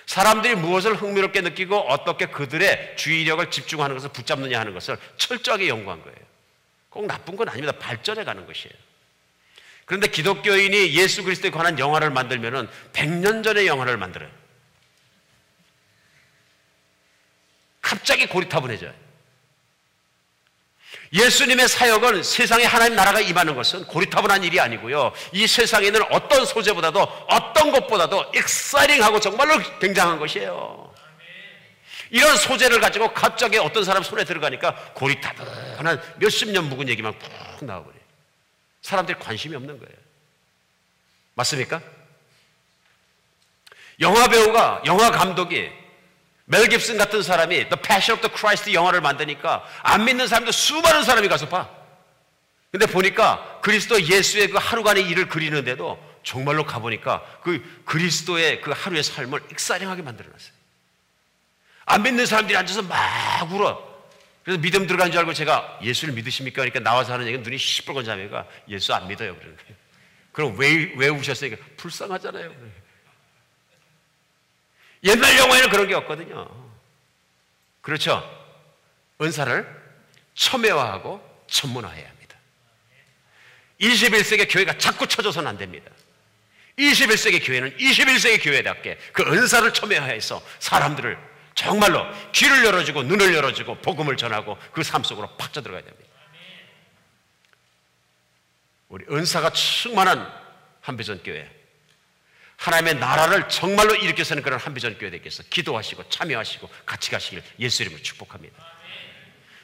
A: 사람들이 무엇을 흥미롭게 느끼고 어떻게 그들의 주의력을 집중하는 것을 붙잡느냐 하는 것을 철저하게 연구한 거예요. 꼭 나쁜 건 아닙니다. 발전해 가는 것이에요. 그런데 기독교인이 예수 그리스도에 관한 영화를 만들면은 100년 전의 영화를 만들어요. 갑자기 고리타분해져요. 예수님의 사역은 세상에 하나님 나라가 임하는 것은 고리타분한 일이 아니고요. 이 세상에 있는 어떤 소재보다도 어떤 것보다도 익사이팅하고 정말로 굉장한 것이에요. 이런 소재를 가지고 갑자기 어떤 사람 손에 들어가니까 고리타분한 몇십 년 묵은 얘기만 푹 나와버려요. 사람들이 관심이 없는 거예요. 맞습니까? 영화 배우가 영화 감독이 멜 깁슨 같은 사람이 The Passion of the Christ 영화를 만드니까 안 믿는 사람도 수많은 사람이 가서 봐. 근데 보니까 그리스도 예수의 그 하루간의 일을 그리는데도 정말로 가보니까 그 그리스도의 그 하루의 삶을 익사링하게 만들어놨어요. 안 믿는 사람들이 앉아서 막 울어. 그래서 믿음 들어간 줄 알고 제가 예수를 믿으십니까? 그러니까 나와서 하는 얘기는 눈이 시뻘건 자매가 예수 안 믿어요. 그러는 거예요. 그럼 왜 우셨어요? 불쌍하잖아요. 옛날 영화에는 그런 게 없거든요. 그렇죠? 은사를 첨예화하고 전문화해야 합니다. 21세기 교회가 자꾸 쳐져서는 안 됩니다. 21세기 교회는 21세기 교회답게 그 은사를 첨예화해서 사람들을 정말로 귀를 열어주고 눈을 열어주고 복음을 전하고 그 삶 속으로 팍 쪄들어가야 됩니다. 우리 은사가 충만한 한비전교회, 하나님의 나라를 정말로 일으켜서는 그런 한비전교회 되겠어. 기도하시고 참여하시고 같이 가시길 예수 이름으로 축복합니다.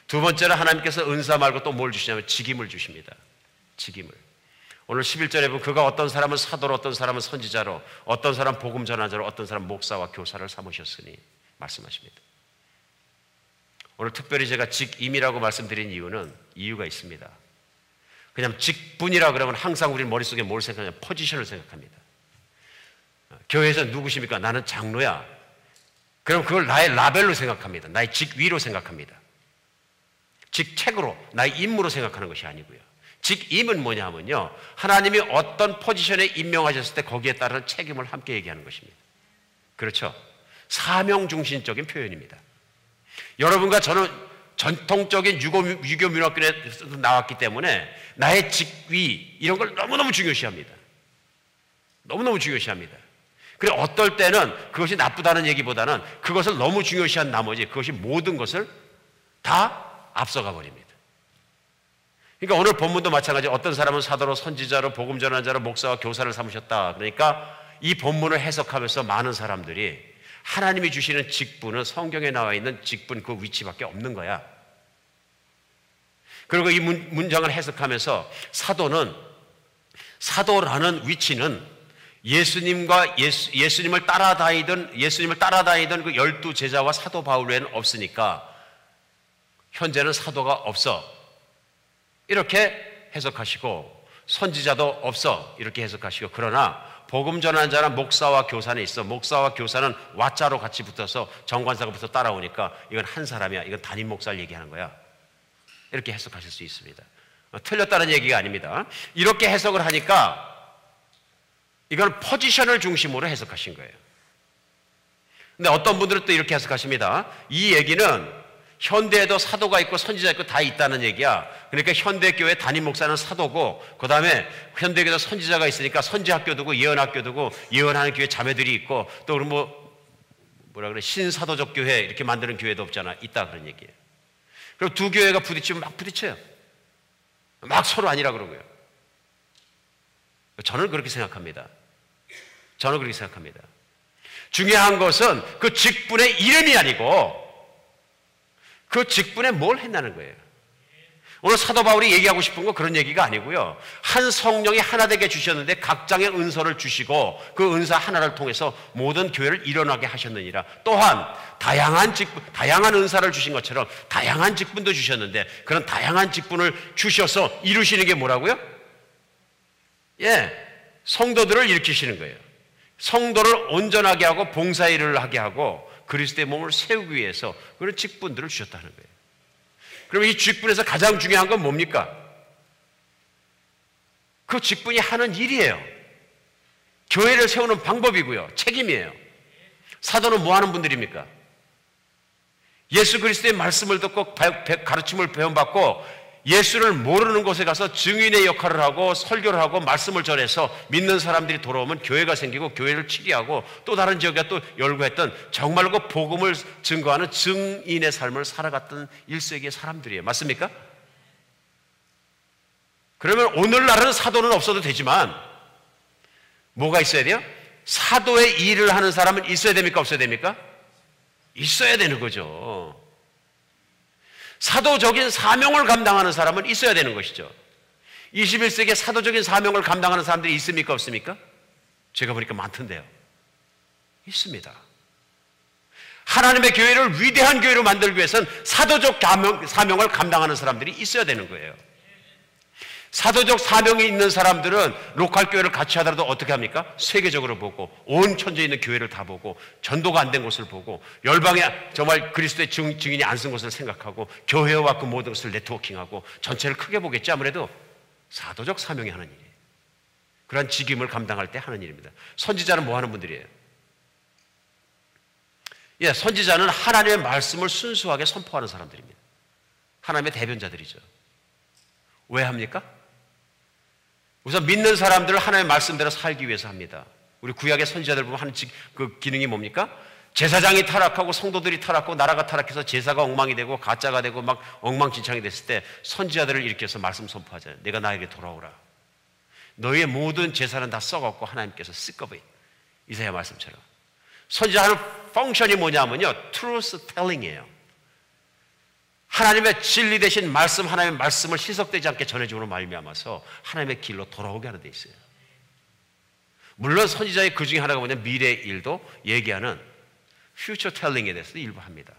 A: 두 번째로 하나님께서 은사 말고 또 뭘 주시냐면 직임을 주십니다. 직임을. 오늘 11절에 보면 그가 어떤 사람은 사도로, 어떤 사람은 선지자로, 어떤 사람 복음 전환자로, 어떤 사람 목사와 교사를 삼으셨으니 말씀하십니다. 오늘 특별히 제가 직임이라고 말씀드린 이유가 있습니다. 그냥 직분이라 그러면 항상 우리 머릿속에 뭘 생각하냐? 포지션을 생각합니다. 교회에서 누구십니까? 나는 장로야. 그럼 그걸 나의 라벨로 생각합니다. 나의 직위로 생각합니다. 직책으로, 나의 임무로 생각하는 것이 아니고요. 직임은 뭐냐면요, 하나님이 어떤 포지션에 임명하셨을 때 거기에 따른 책임을 함께 얘기하는 것입니다. 그렇죠? 사명 중심적인 표현입니다. 여러분과 저는 전통적인 유교 문화권에서 나왔기 때문에 나의 직위 이런 걸 너무너무 중요시합니다. 너무너무 중요시합니다. 그리고 어떨 때는 그것이 나쁘다는 얘기보다는 그것을 너무 중요시한 나머지 그것이 모든 것을 다 앞서가 버립니다. 그러니까 오늘 본문도 마찬가지, 어떤 사람은 사도로, 선지자로, 복음 전환자로, 목사와 교사를 삼으셨다. 그러니까 이 본문을 해석하면서 많은 사람들이 하나님이 주시는 직분은 성경에 나와 있는 직분 그 위치밖에 없는 거야. 그리고 이 문장을 해석하면서 사도라는 위치는 예수님을 따라다니던 그 12 제자와 사도 바울 외에는 없으니까 현재는 사도가 없어, 이렇게 해석하시고, 선지자도 없어, 이렇게 해석하시고, 그러나 복음 전환자나 목사와 교사는 있어. 목사와 교사는 와자로 같이 붙어서 정관사가 붙어 따라오니까 이건 한 사람이야. 이건 담임 목사를 얘기하는 거야. 이렇게 해석하실 수 있습니다. 틀렸다는 얘기가 아닙니다. 이렇게 해석을 하니까 이건 포지션을 중심으로 해석하신 거예요. 근데 어떤 분들은 또 이렇게 해석하십니다. 이 얘기는 현대에도 사도가 있고 선지자 있고 다 있다는 얘기야. 그러니까 현대교회 담임 목사는 사도고, 그 다음에 현대교회도 선지자가 있으니까 선지학교 두고 예언학교 두고 예언하는 교회 자매들이 있고, 또 그럼 뭐라 그래, 신사도적 교회 이렇게 만드는 교회도 없잖아. 있다, 그런 얘기예요. 그리고 두 교회가 부딪히면 막 부딪혀요. 막 서로 아니라 그러고요. 저는 그렇게 생각합니다. 중요한 것은 그 직분의 이름이 아니고 그 직분에 뭘 했다는 거예요. 오늘 사도 바울이 얘기하고 싶은 건 그런 얘기가 아니고요. 한 성령이 하나 되게 주셨는데 각장의 은사를 주시고 그 은사 하나를 통해서 모든 교회를 일어나게 하셨느니라. 또한 다양한 은사를 주신 것처럼 다양한 직분도 주셨는데 그런 다양한 직분을 주셔서 이루시는 게 뭐라고요? 성도들을 일으키시는 거예요. 성도를 온전하게 하고 봉사일을 하게 하고 그리스도의 몸을 세우기 위해서 그런 직분들을 주셨다는 거예요. 그럼 이 직분에서 가장 중요한 건 뭡니까? 그 직분이 하는 일이에요. 교회를 세우는 방법이고요. 책임이에요. 사도는 뭐 하는 분들입니까? 예수 그리스도의 말씀을 듣고 가르침을 배움받고 예수를 모르는 곳에 가서 증인의 역할을 하고 설교를 하고 말씀을 전해서 믿는 사람들이 돌아오면 교회가 생기고 교회를 치리하고 또 다른 지역에 또 열고 했던 정말로 그 복음을 증거하는 증인의 삶을 살아갔던 1세기의 사람들이에요. 맞습니까? 그러면 오늘날은 사도는 없어도 되지만 뭐가 있어야 돼요? 사도의 일을 하는 사람은 있어야 됩니까? 없어야 됩니까? 있어야 되는 거죠. 사도적인 사명을 감당하는 사람은 있어야 되는 것이죠. 21세기에 사도적인 사명을 감당하는 사람들이 있습니까? 없습니까? 제가 보니까 많던데요. 있습니다. 하나님의 교회를 위대한 교회로 만들기 위해서는 사도적 사명을 감당하는 사람들이 있어야 되는 거예요. 사도적 사명이 있는 사람들은 로컬 교회를 같이 하더라도 어떻게 합니까? 세계적으로 보고 온 천지에 있는 교회를 다 보고 전도가 안 된 곳을 보고 열방에 정말 그리스도의 증인이 안 쓴 곳을 생각하고 교회와 그 모든 것을 네트워킹하고 전체를 크게 보겠지. 아무래도 사도적 사명이 하는 일이에요. 그러한 직임을 감당할 때 하는 일입니다. 선지자는 뭐 하는 분들이에요? 선지자는 하나님의 말씀을 순수하게 선포하는 사람들입니다. 하나님의 대변자들이죠. 왜 합니까? 우선 믿는 사람들을 하나님의 말씀대로 살기 위해서 합니다. 우리 구약의 선지자들 보면 하는 그 기능이 뭡니까? 제사장이 타락하고 성도들이 타락하고 나라가 타락해서 제사가 엉망이 되고 가짜가 되고 막 엉망진창이 됐을 때 선지자들을 일으켜서 말씀 선포하잖아요. 내가 나에게 돌아오라. 너희의 모든 제사는 다 썩었고 하나님께서 쓰꺼비. 이사야 말씀처럼. 선지자 하는 펑션이 뭐냐면요, truth telling이에요. 하나님의 진리 대신 말씀, 하나님의 말씀을 희석되지 않게 전해줌으로 말미암아서 하나님의 길로 돌아오게 하는 데 있어요. 물론 선지자의 그 중에 하나가 뭐냐면 미래의 일도 얘기하는 퓨처 텔링에 대해서 일부 합니다.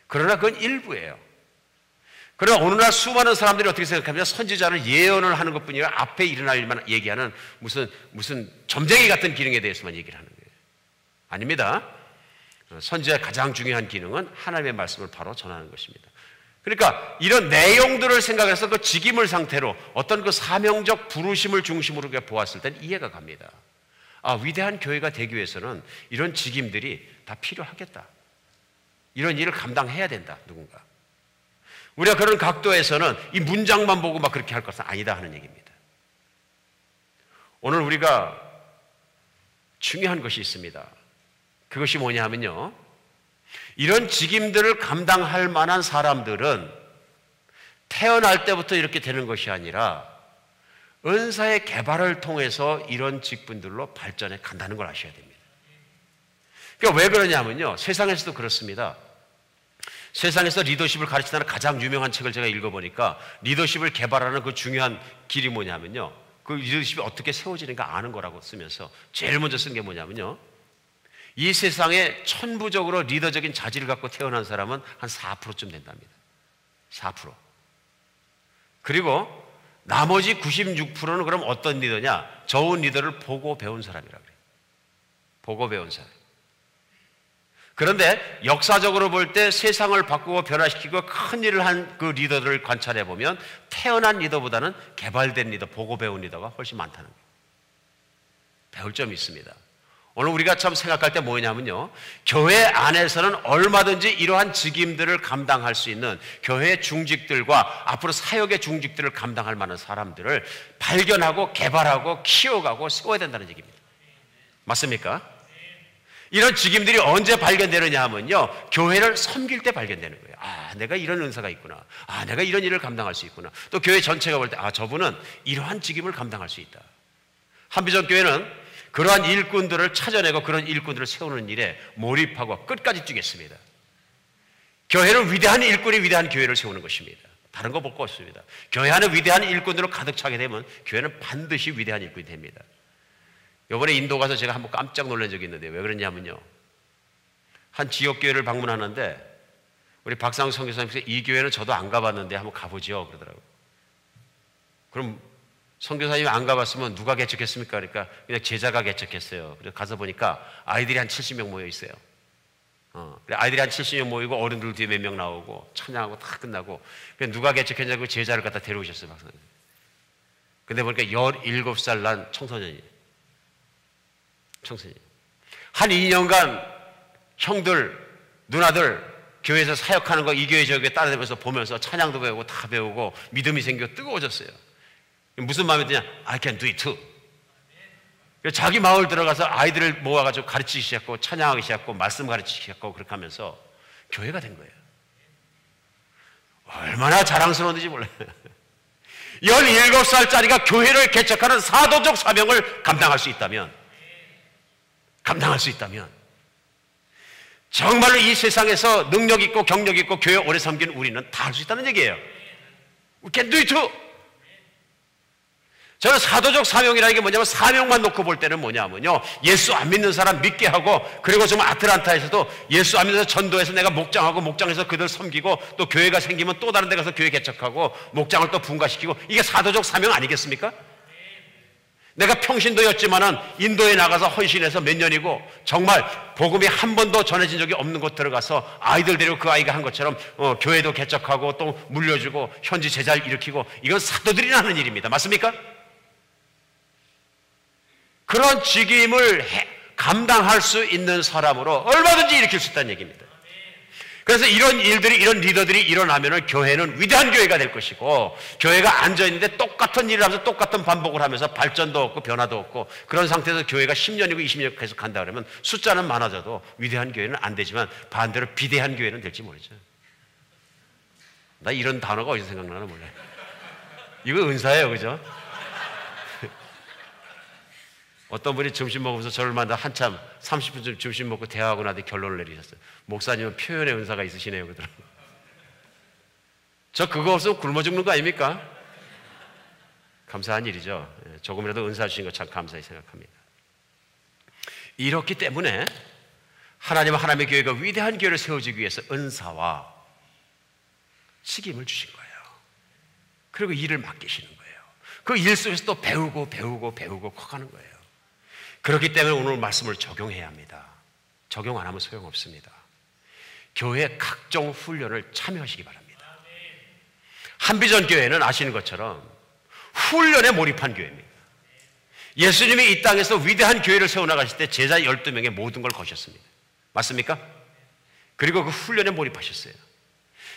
A: 그러나 그건 일부예요. 그러나 오늘날 수많은 사람들이 어떻게 생각하면 선지자는 예언을 하는 것뿐이 아니라 앞에 일어날 일만 얘기하는 무슨 점쟁이 같은 기능에 대해서만 얘기를 하는 거예요. 아닙니다. 선지자의 가장 중요한 기능은 하나님의 말씀을 바로 전하는 것입니다. 그러니까 이런 내용들을 생각해서 그 직임을 상태로 어떤 그 사명적 부르심을 중심으로 보았을 땐 이해가 갑니다. 아, 위대한 교회가 되기 위해서는 이런 직임들이 다 필요하겠다. 이런 일을 감당해야 된다, 누군가. 우리가 그런 각도에서는 이 문장만 보고 막 그렇게 할 것은 아니다 하는 얘기입니다. 오늘 우리가 중요한 것이 있습니다. 그것이 뭐냐 하면요, 이런 직임들을 감당할 만한 사람들은 태어날 때부터 이렇게 되는 것이 아니라 은사의 개발을 통해서 이런 직분들로 발전해 간다는 걸 아셔야 됩니다. 그러니까 왜 그러냐면요, 세상에서도 그렇습니다. 세상에서 리더십을 가르치는 가장 유명한 책을 제가 읽어보니까 리더십을 개발하는 그 중요한 길이 뭐냐면요, 그 리더십이 어떻게 세워지는가 아는 거라고 쓰면서 제일 먼저 쓴 게 뭐냐면요, 이 세상에 천부적으로 리더적인 자질을 갖고 태어난 사람은 한 4%쯤 된답니다. 4%. 그리고 나머지 96%는 그럼 어떤 리더냐? 좋은 리더를 보고 배운 사람이라고 그래요. 보고 배운 사람. 그런데 역사적으로 볼 때 세상을 바꾸고 변화시키고 큰 일을 한 그 리더들을 관찰해 보면 태어난 리더보다는 개발된 리더, 보고 배운 리더가 훨씬 많다는 거예요. 배울 점이 있습니다. 오늘 우리가 참 생각할 때 뭐냐면요, 교회 안에서는 얼마든지 이러한 직임들을 감당할 수 있는 교회 중직들과 앞으로 사역의 중직들을 감당할 만한 사람들을 발견하고 개발하고 키워가고 세워야 된다는 얘기입니다. 맞습니까? 이런 직임들이 언제 발견되느냐 하면요, 교회를 섬길 때 발견되는 거예요. 아, 내가 이런 은사가 있구나. 아, 내가 이런 일을 감당할 수 있구나. 또 교회 전체가 볼 때, 아, 저분은 이러한 직임을 감당할 수 있다. 한비전 교회는 그러한 일꾼들을 찾아내고 그런 일꾼들을 세우는 일에 몰입하고 끝까지 뛰겠습니다. 교회는 위대한 일꾼이 위대한 교회를 세우는 것입니다. 다른 거 볼 거 없습니다. 교회 안에 위대한 일꾼들로 가득 차게 되면 교회는 반드시 위대한 일꾼이 됩니다. 이번에 인도 가서 제가 한번 깜짝 놀란 적이 있는데 왜 그러냐면요, 한 지역교회를 방문하는데 우리 박상욱 선교사님께서 이 교회는 저도 안 가봤는데 한번 가보죠 그러더라고요. 그럼 선교사님이 안 가봤으면 누가 개척했습니까? 그러니까 그냥 제자가 개척했어요. 그래서 가서 보니까 아이들이 한 70명 모여 있어요. 아이들이 한 70명 모이고 어른들 뒤에 몇 명 나오고 찬양하고 다 끝나고, 그래서 누가 개척했냐고 제자를 갖다 데려오셨어요, 박사님. 근데 보니까 17살 난 청소년이에요. 한 2년간 형들, 누나들 교회에서 사역하는 거 이 교회 저 교회 따라다니면서 보면서 찬양도 배우고 다 배우고 믿음이 생겨 뜨거워졌어요. 무슨 마음이 드냐? I can do it too. 자기 마을 들어가서 아이들을 모아가지고 가르치기 시작하고 찬양하기 시작하고 말씀 가르치기 시작하고 그렇게 하면서 교회가 된 거예요. 얼마나 자랑스러운지 몰라요. 17살짜리가 교회를 개척하는 사도적 사명을 감당할 수 있다면 정말로 이 세상에서 능력 있고 경력 있고 교회 오래 섬긴 우리는 다 할 수 있다는 얘기예요. We can do it too. 저는 사도적 사명이라는 게 뭐냐면, 사명만 놓고 볼 때는 뭐냐면요, 예수 안 믿는 사람 믿게 하고, 그리고 좀 아틀란타에서도 예수 안 믿는 전도해서 내가 목장하고 목장에서 그들 섬기고, 또 교회가 생기면 또 다른 데 가서 교회 개척하고 목장을 또 분가시키고, 이게 사도적 사명 아니겠습니까? 내가 평신도였지만은 인도에 나가서 헌신해서 몇 년이고 정말 복음이 한 번도 전해진 적이 없는 곳 들어가서 아이들 데리고 그 아이가 한 것처럼 교회도 개척하고 또 물려주고 현지 제자를 일으키고, 이건 사도들이 하는 일입니다. 맞습니까? 그런 직임을 감당할 수 있는 사람으로 얼마든지 일으킬 수 있다는 얘기입니다. 그래서 이런 일들이, 이런 리더들이 일어나면 교회는 위대한 교회가 될 것이고, 교회가 앉아있는데 똑같은 일을 하면서 똑같은 반복을 하면서 발전도 없고 변화도 없고 그런 상태에서 교회가 10년이고 20년 계속 간다 그러면 숫자는 많아져도 위대한 교회는 안 되지만 반대로 비대한 교회는 될지 모르죠. 나 이런 단어가 어디서 생각나나 몰라요. 이거 은사예요, 그죠? 어떤 분이 점심 먹으면서 저를 만나 한참 30분쯤 점심 먹고 대화하고 나서 결론을 내리셨어요. 목사님은 표현의 은사가 있으시네요, 그러더라고요. 저 그거 없으면 굶어 죽는 거 아닙니까? 감사한 일이죠. 조금이라도 은사 주신 거 참 감사히 생각합니다. 이렇기 때문에 하나님의 교회가 위대한 교회를 세워주기 위해서 은사와 책임을 주신 거예요. 그리고 일을 맡기시는 거예요. 그 일 속에서 또 배우고 커가는 거예요. 그렇기 때문에 오늘 말씀을 적용해야 합니다. 적용 안 하면 소용없습니다. 교회 각종 훈련을 참여하시기 바랍니다. 한비전 교회는 아시는 것처럼 훈련에 몰입한 교회입니다. 예수님이 이 땅에서 위대한 교회를 세워나가실 때 제자 12명의 모든 걸 거셨습니다. 맞습니까? 그리고 그 훈련에 몰입하셨어요.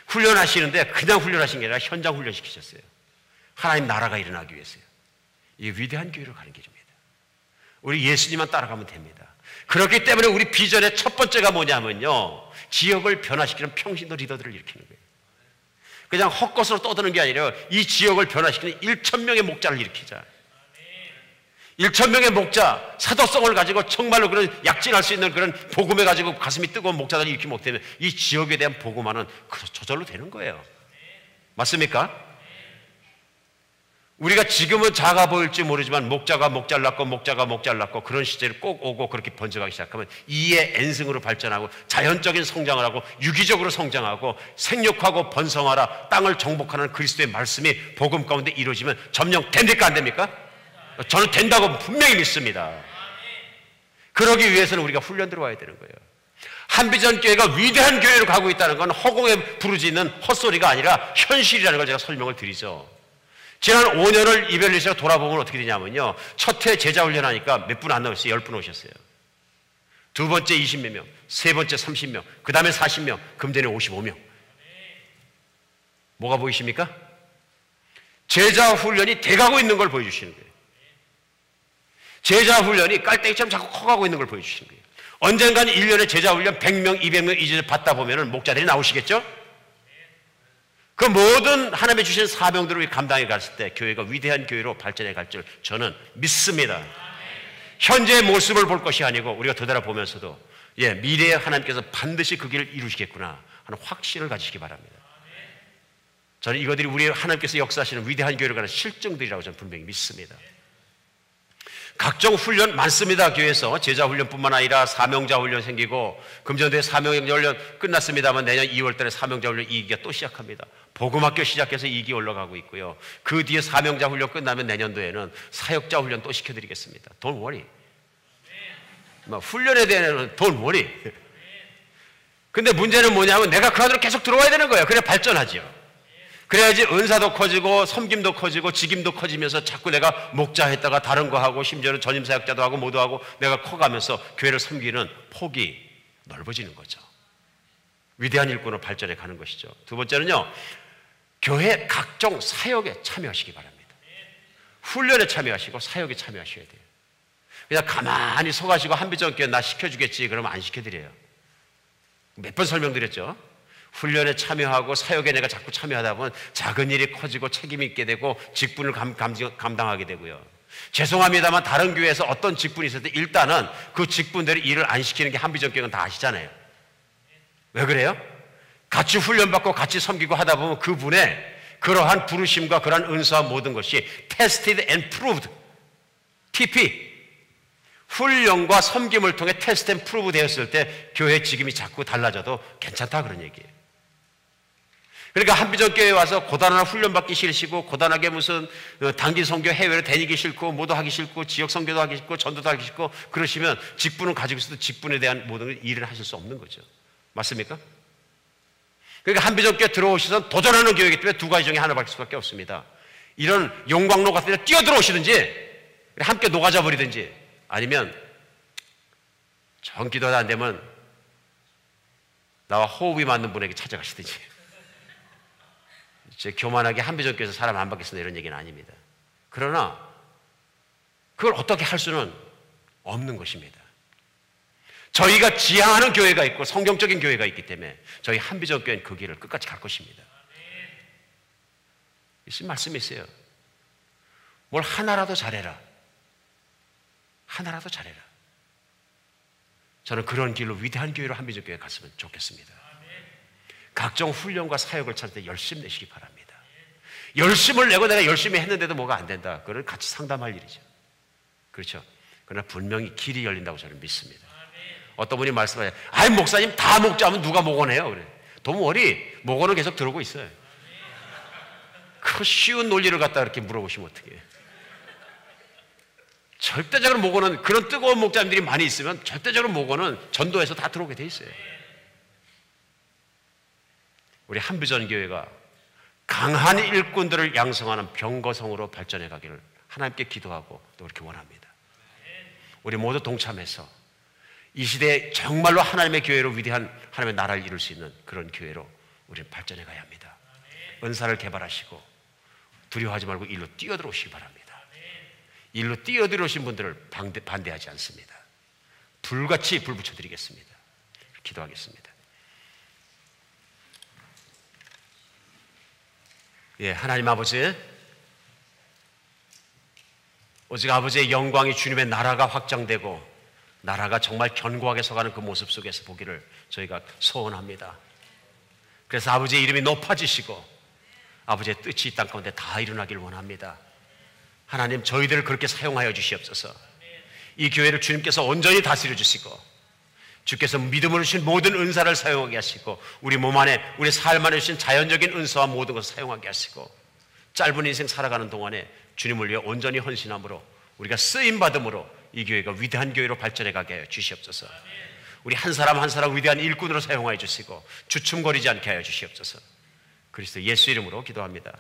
A: 훈련하시는데 그냥 훈련하신 게 아니라 현장 훈련시키셨어요. 하나님 나라가 일어나기 위해서요. 이 위대한 교회로 가는 길입니다. 우리 예수님만 따라가면 됩니다. 그렇기 때문에 우리 비전의 첫 번째가 뭐냐면요, 지역을 변화시키는 평신도 리더들을 일으키는 거예요. 그냥 헛것으로 떠드는 게 아니라 이 지역을 변화시키는 1,000명의 목자를 일으키자. 1,000명의 목자, 사도성을 가지고 정말로 그런 약진할 수 있는 그런 복음에 가지고 가슴이 뜨거운 목자들을 일으키지 못하면 이 지역에 대한 복음화는 저절로 되는 거예요. 맞습니까? 우리가 지금은 작아 보일지 모르지만 목자가 목자를 낳고 그런 시절이 꼭 오고 그렇게 번져가기 시작하면 이의 N승으로 발전하고 자연적인 성장을 하고 유기적으로 성장하고 생육하고 번성하라 땅을 정복하는 그리스도의 말씀이 복음 가운데 이루어지면 점령 됩니까 안 됩니까? 저는 된다고 분명히 믿습니다. 그러기 위해서는 우리가 훈련 들어와야 되는 거예요. 한비전 교회가 위대한 교회로 가고 있다는 건 허공에 부르짖는 헛소리가 아니라 현실이라는 걸 제가 설명을 드리죠. 지난 5년을 이별리스가 돌아보면 어떻게 되냐면요, 첫 해 제자 훈련하니까 몇 분 안 나오셨어요. 10분 오셨어요. 두 번째 20몇 명, 세 번째 30명, 그 다음에 40명, 금전에 55명. 뭐가 보이십니까? 제자 훈련이 돼가고 있는 걸 보여주시는 거예요. 제자 훈련이 깔때기처럼 자꾸 커가고 있는 걸 보여주시는 거예요. 언젠간 1년에 제자 훈련 100명, 200명 이제 받다 보면 목자들이 나오시겠죠? 그 모든 하나님의 주신 사명들을 감당해 갔을 때 교회가 위대한 교회로 발전해 갈 줄 저는 믿습니다. 현재의 모습을 볼 것이 아니고 우리가 되돌아보면서도 미래에 하나님께서 반드시 그 길을 이루시겠구나 하는 확신을 가지시기 바랍니다. 저는 이것들이 우리 하나님께서 역사하시는 위대한 교회로 가는 실증들이라고 저는 분명히 믿습니다. 각종 훈련 많습니다. 교회에서 제자 훈련뿐만 아니라 사명자 훈련 생기고 금전대 사명자 훈련 끝났습니다만 내년 2월 달에 사명자 훈련 2기가 또 시작합니다. 복음학교 시작해서 2기 올라가고 있고요. 그 뒤에 사명자 훈련 끝나면 내년도에는 사역자 훈련 또 시켜드리겠습니다. Don't worry. 훈련에 대해서는 don't worry. 근데 문제는 뭐냐면 내가 그 안으로 계속 들어와야 되는 거예요. 그래야 발전하죠. 그래야지 은사도 커지고 섬김도 커지고 직임도 커지면서 자꾸 내가 목자했다가 다른 거 하고 심지어는 전임사역자도 하고 모두 하고 내가 커가면서 교회를 섬기는 폭이 넓어지는 거죠. 위대한 일꾼으로 발전해 가는 것이죠. 두 번째는요, 교회 각종 사역에 참여하시기 바랍니다. 훈련에 참여하시고 사역에 참여하셔야 돼요. 그냥 가만히 서가시고 한비전 교회 나 시켜주겠지 그러면 안 시켜드려요. 몇 번 설명드렸죠. 훈련에 참여하고 사역에 내가 자꾸 참여하다 보면 작은 일이 커지고 책임이 있게 되고 직분을 감당하게 되고요. 죄송합니다만 다른 교회에서 어떤 직분이 있을 때 일단은 그 직분대로 일을 안 시키는 게 한비전 교회는 다 아시잖아요. 왜 그래요? 같이 훈련받고 같이 섬기고 하다 보면 그분의 그러한 부르심과 그러한 은사와 모든 것이 tested and proved, TP, 훈련과 섬김을 통해 테스트 앤 프루브 되었을 때 교회 직임이 자꾸 달라져도 괜찮다 그런 얘기예요. 그러니까 한비전 교회에 와서 고단한 훈련 받기 싫으시고 고단하게 무슨 단기 선교 해외로 다니기 싫고 뭐도 하기 싫고 지역 선교도 하기 싫고 전도도 하기 싫고 그러시면 직분을 가지고 있어도 직분에 대한 모든 일을 하실 수 없는 거죠. 맞습니까? 그러니까 한비전 교회 들어오셔서 도전하는 교회이기 때문에 두 가지 중에 하나 받을 수밖에 없습니다. 이런 용광로 같은 데 뛰어들어오시든지 함께 녹아져 버리든지 아니면 전기도 안 되면 나와 호흡이 맞는 분에게 찾아가시든지. 제 교만하게 한비전 교회에서 사람 안 받겠습니다 이런 얘기는 아닙니다. 그러나 그걸 어떻게 할 수는 없는 것입니다. 저희가 지향하는 교회가 있고 성경적인 교회가 있기 때문에 저희 한비전 교회는 그 길을 끝까지 갈 것입니다. 무슨 말씀이 있어요? 뭘 하나라도 잘해라. 하나라도 잘해라. 저는 그런 길로 위대한 교회로 한비전 교회에 갔으면 좋겠습니다. 각종 훈련과 사역을 찾을 때 열심 내시기 바랍니다. 열심을 내고 내가 열심히 했는데도 뭐가 안 된다. 그걸 같이 상담할 일이죠. 그렇죠? 그러나 분명히 길이 열린다고 저는 믿습니다. 어떤 분이 말씀하세요. 아이, 목사님 다 목자면 누가 목원해요? 그래. 도무리 목원은 계속 들어오고 있어요. 그 쉬운 논리를 갖다 이렇게 물어보시면 어떡해요? 절대적으로 목원은, 그런 뜨거운 목자님들이 많이 있으면 절대적으로 목원은 전도해서 다 들어오게 돼 있어요. 우리 한비전교회가 강한 일꾼들을 양성하는 병거성으로 발전해 가기를 하나님께 기도하고 또 그렇게 원합니다. 우리 모두 동참해서 이 시대에 정말로 하나님의 교회로 위대한 하나님의 나라를 이룰 수 있는 그런 교회로 우리는 발전해 가야 합니다. 은사를 개발하시고 두려워하지 말고 일로 뛰어들어오시기 바랍니다. 일로 뛰어들어오신 분들을 반대하지 않습니다. 불같이 불 붙여드리겠습니다. 기도하겠습니다. 예, 하나님 아버지, 오직 아버지의 영광이 주님의 나라가 확장되고 나라가 정말 견고하게 서가는 그 모습 속에서 보기를 저희가 소원합니다. 그래서 아버지의 이름이 높아지시고 아버지의 뜻이 이 땅 가운데 다 일어나길 원합니다. 하나님, 저희들을 그렇게 사용하여 주시옵소서. 이 교회를 주님께서 온전히 다스려 주시고 주께서 믿음으로 주신 모든 은사를 사용하게 하시고 우리 몸 안에, 우리 삶 안에 주신 자연적인 은사와 모든 것을 사용하게 하시고 짧은 인생 살아가는 동안에 주님을 위해 온전히 헌신함으로 우리가 쓰임받음으로 이 교회가 위대한 교회로 발전해 가게 하여 주시옵소서. 우리 한 사람 한 사람 위대한 일꾼으로 사용하여 주시고 주춤거리지 않게 하여 주시옵소서. 그리스도 예수 이름으로 기도합니다.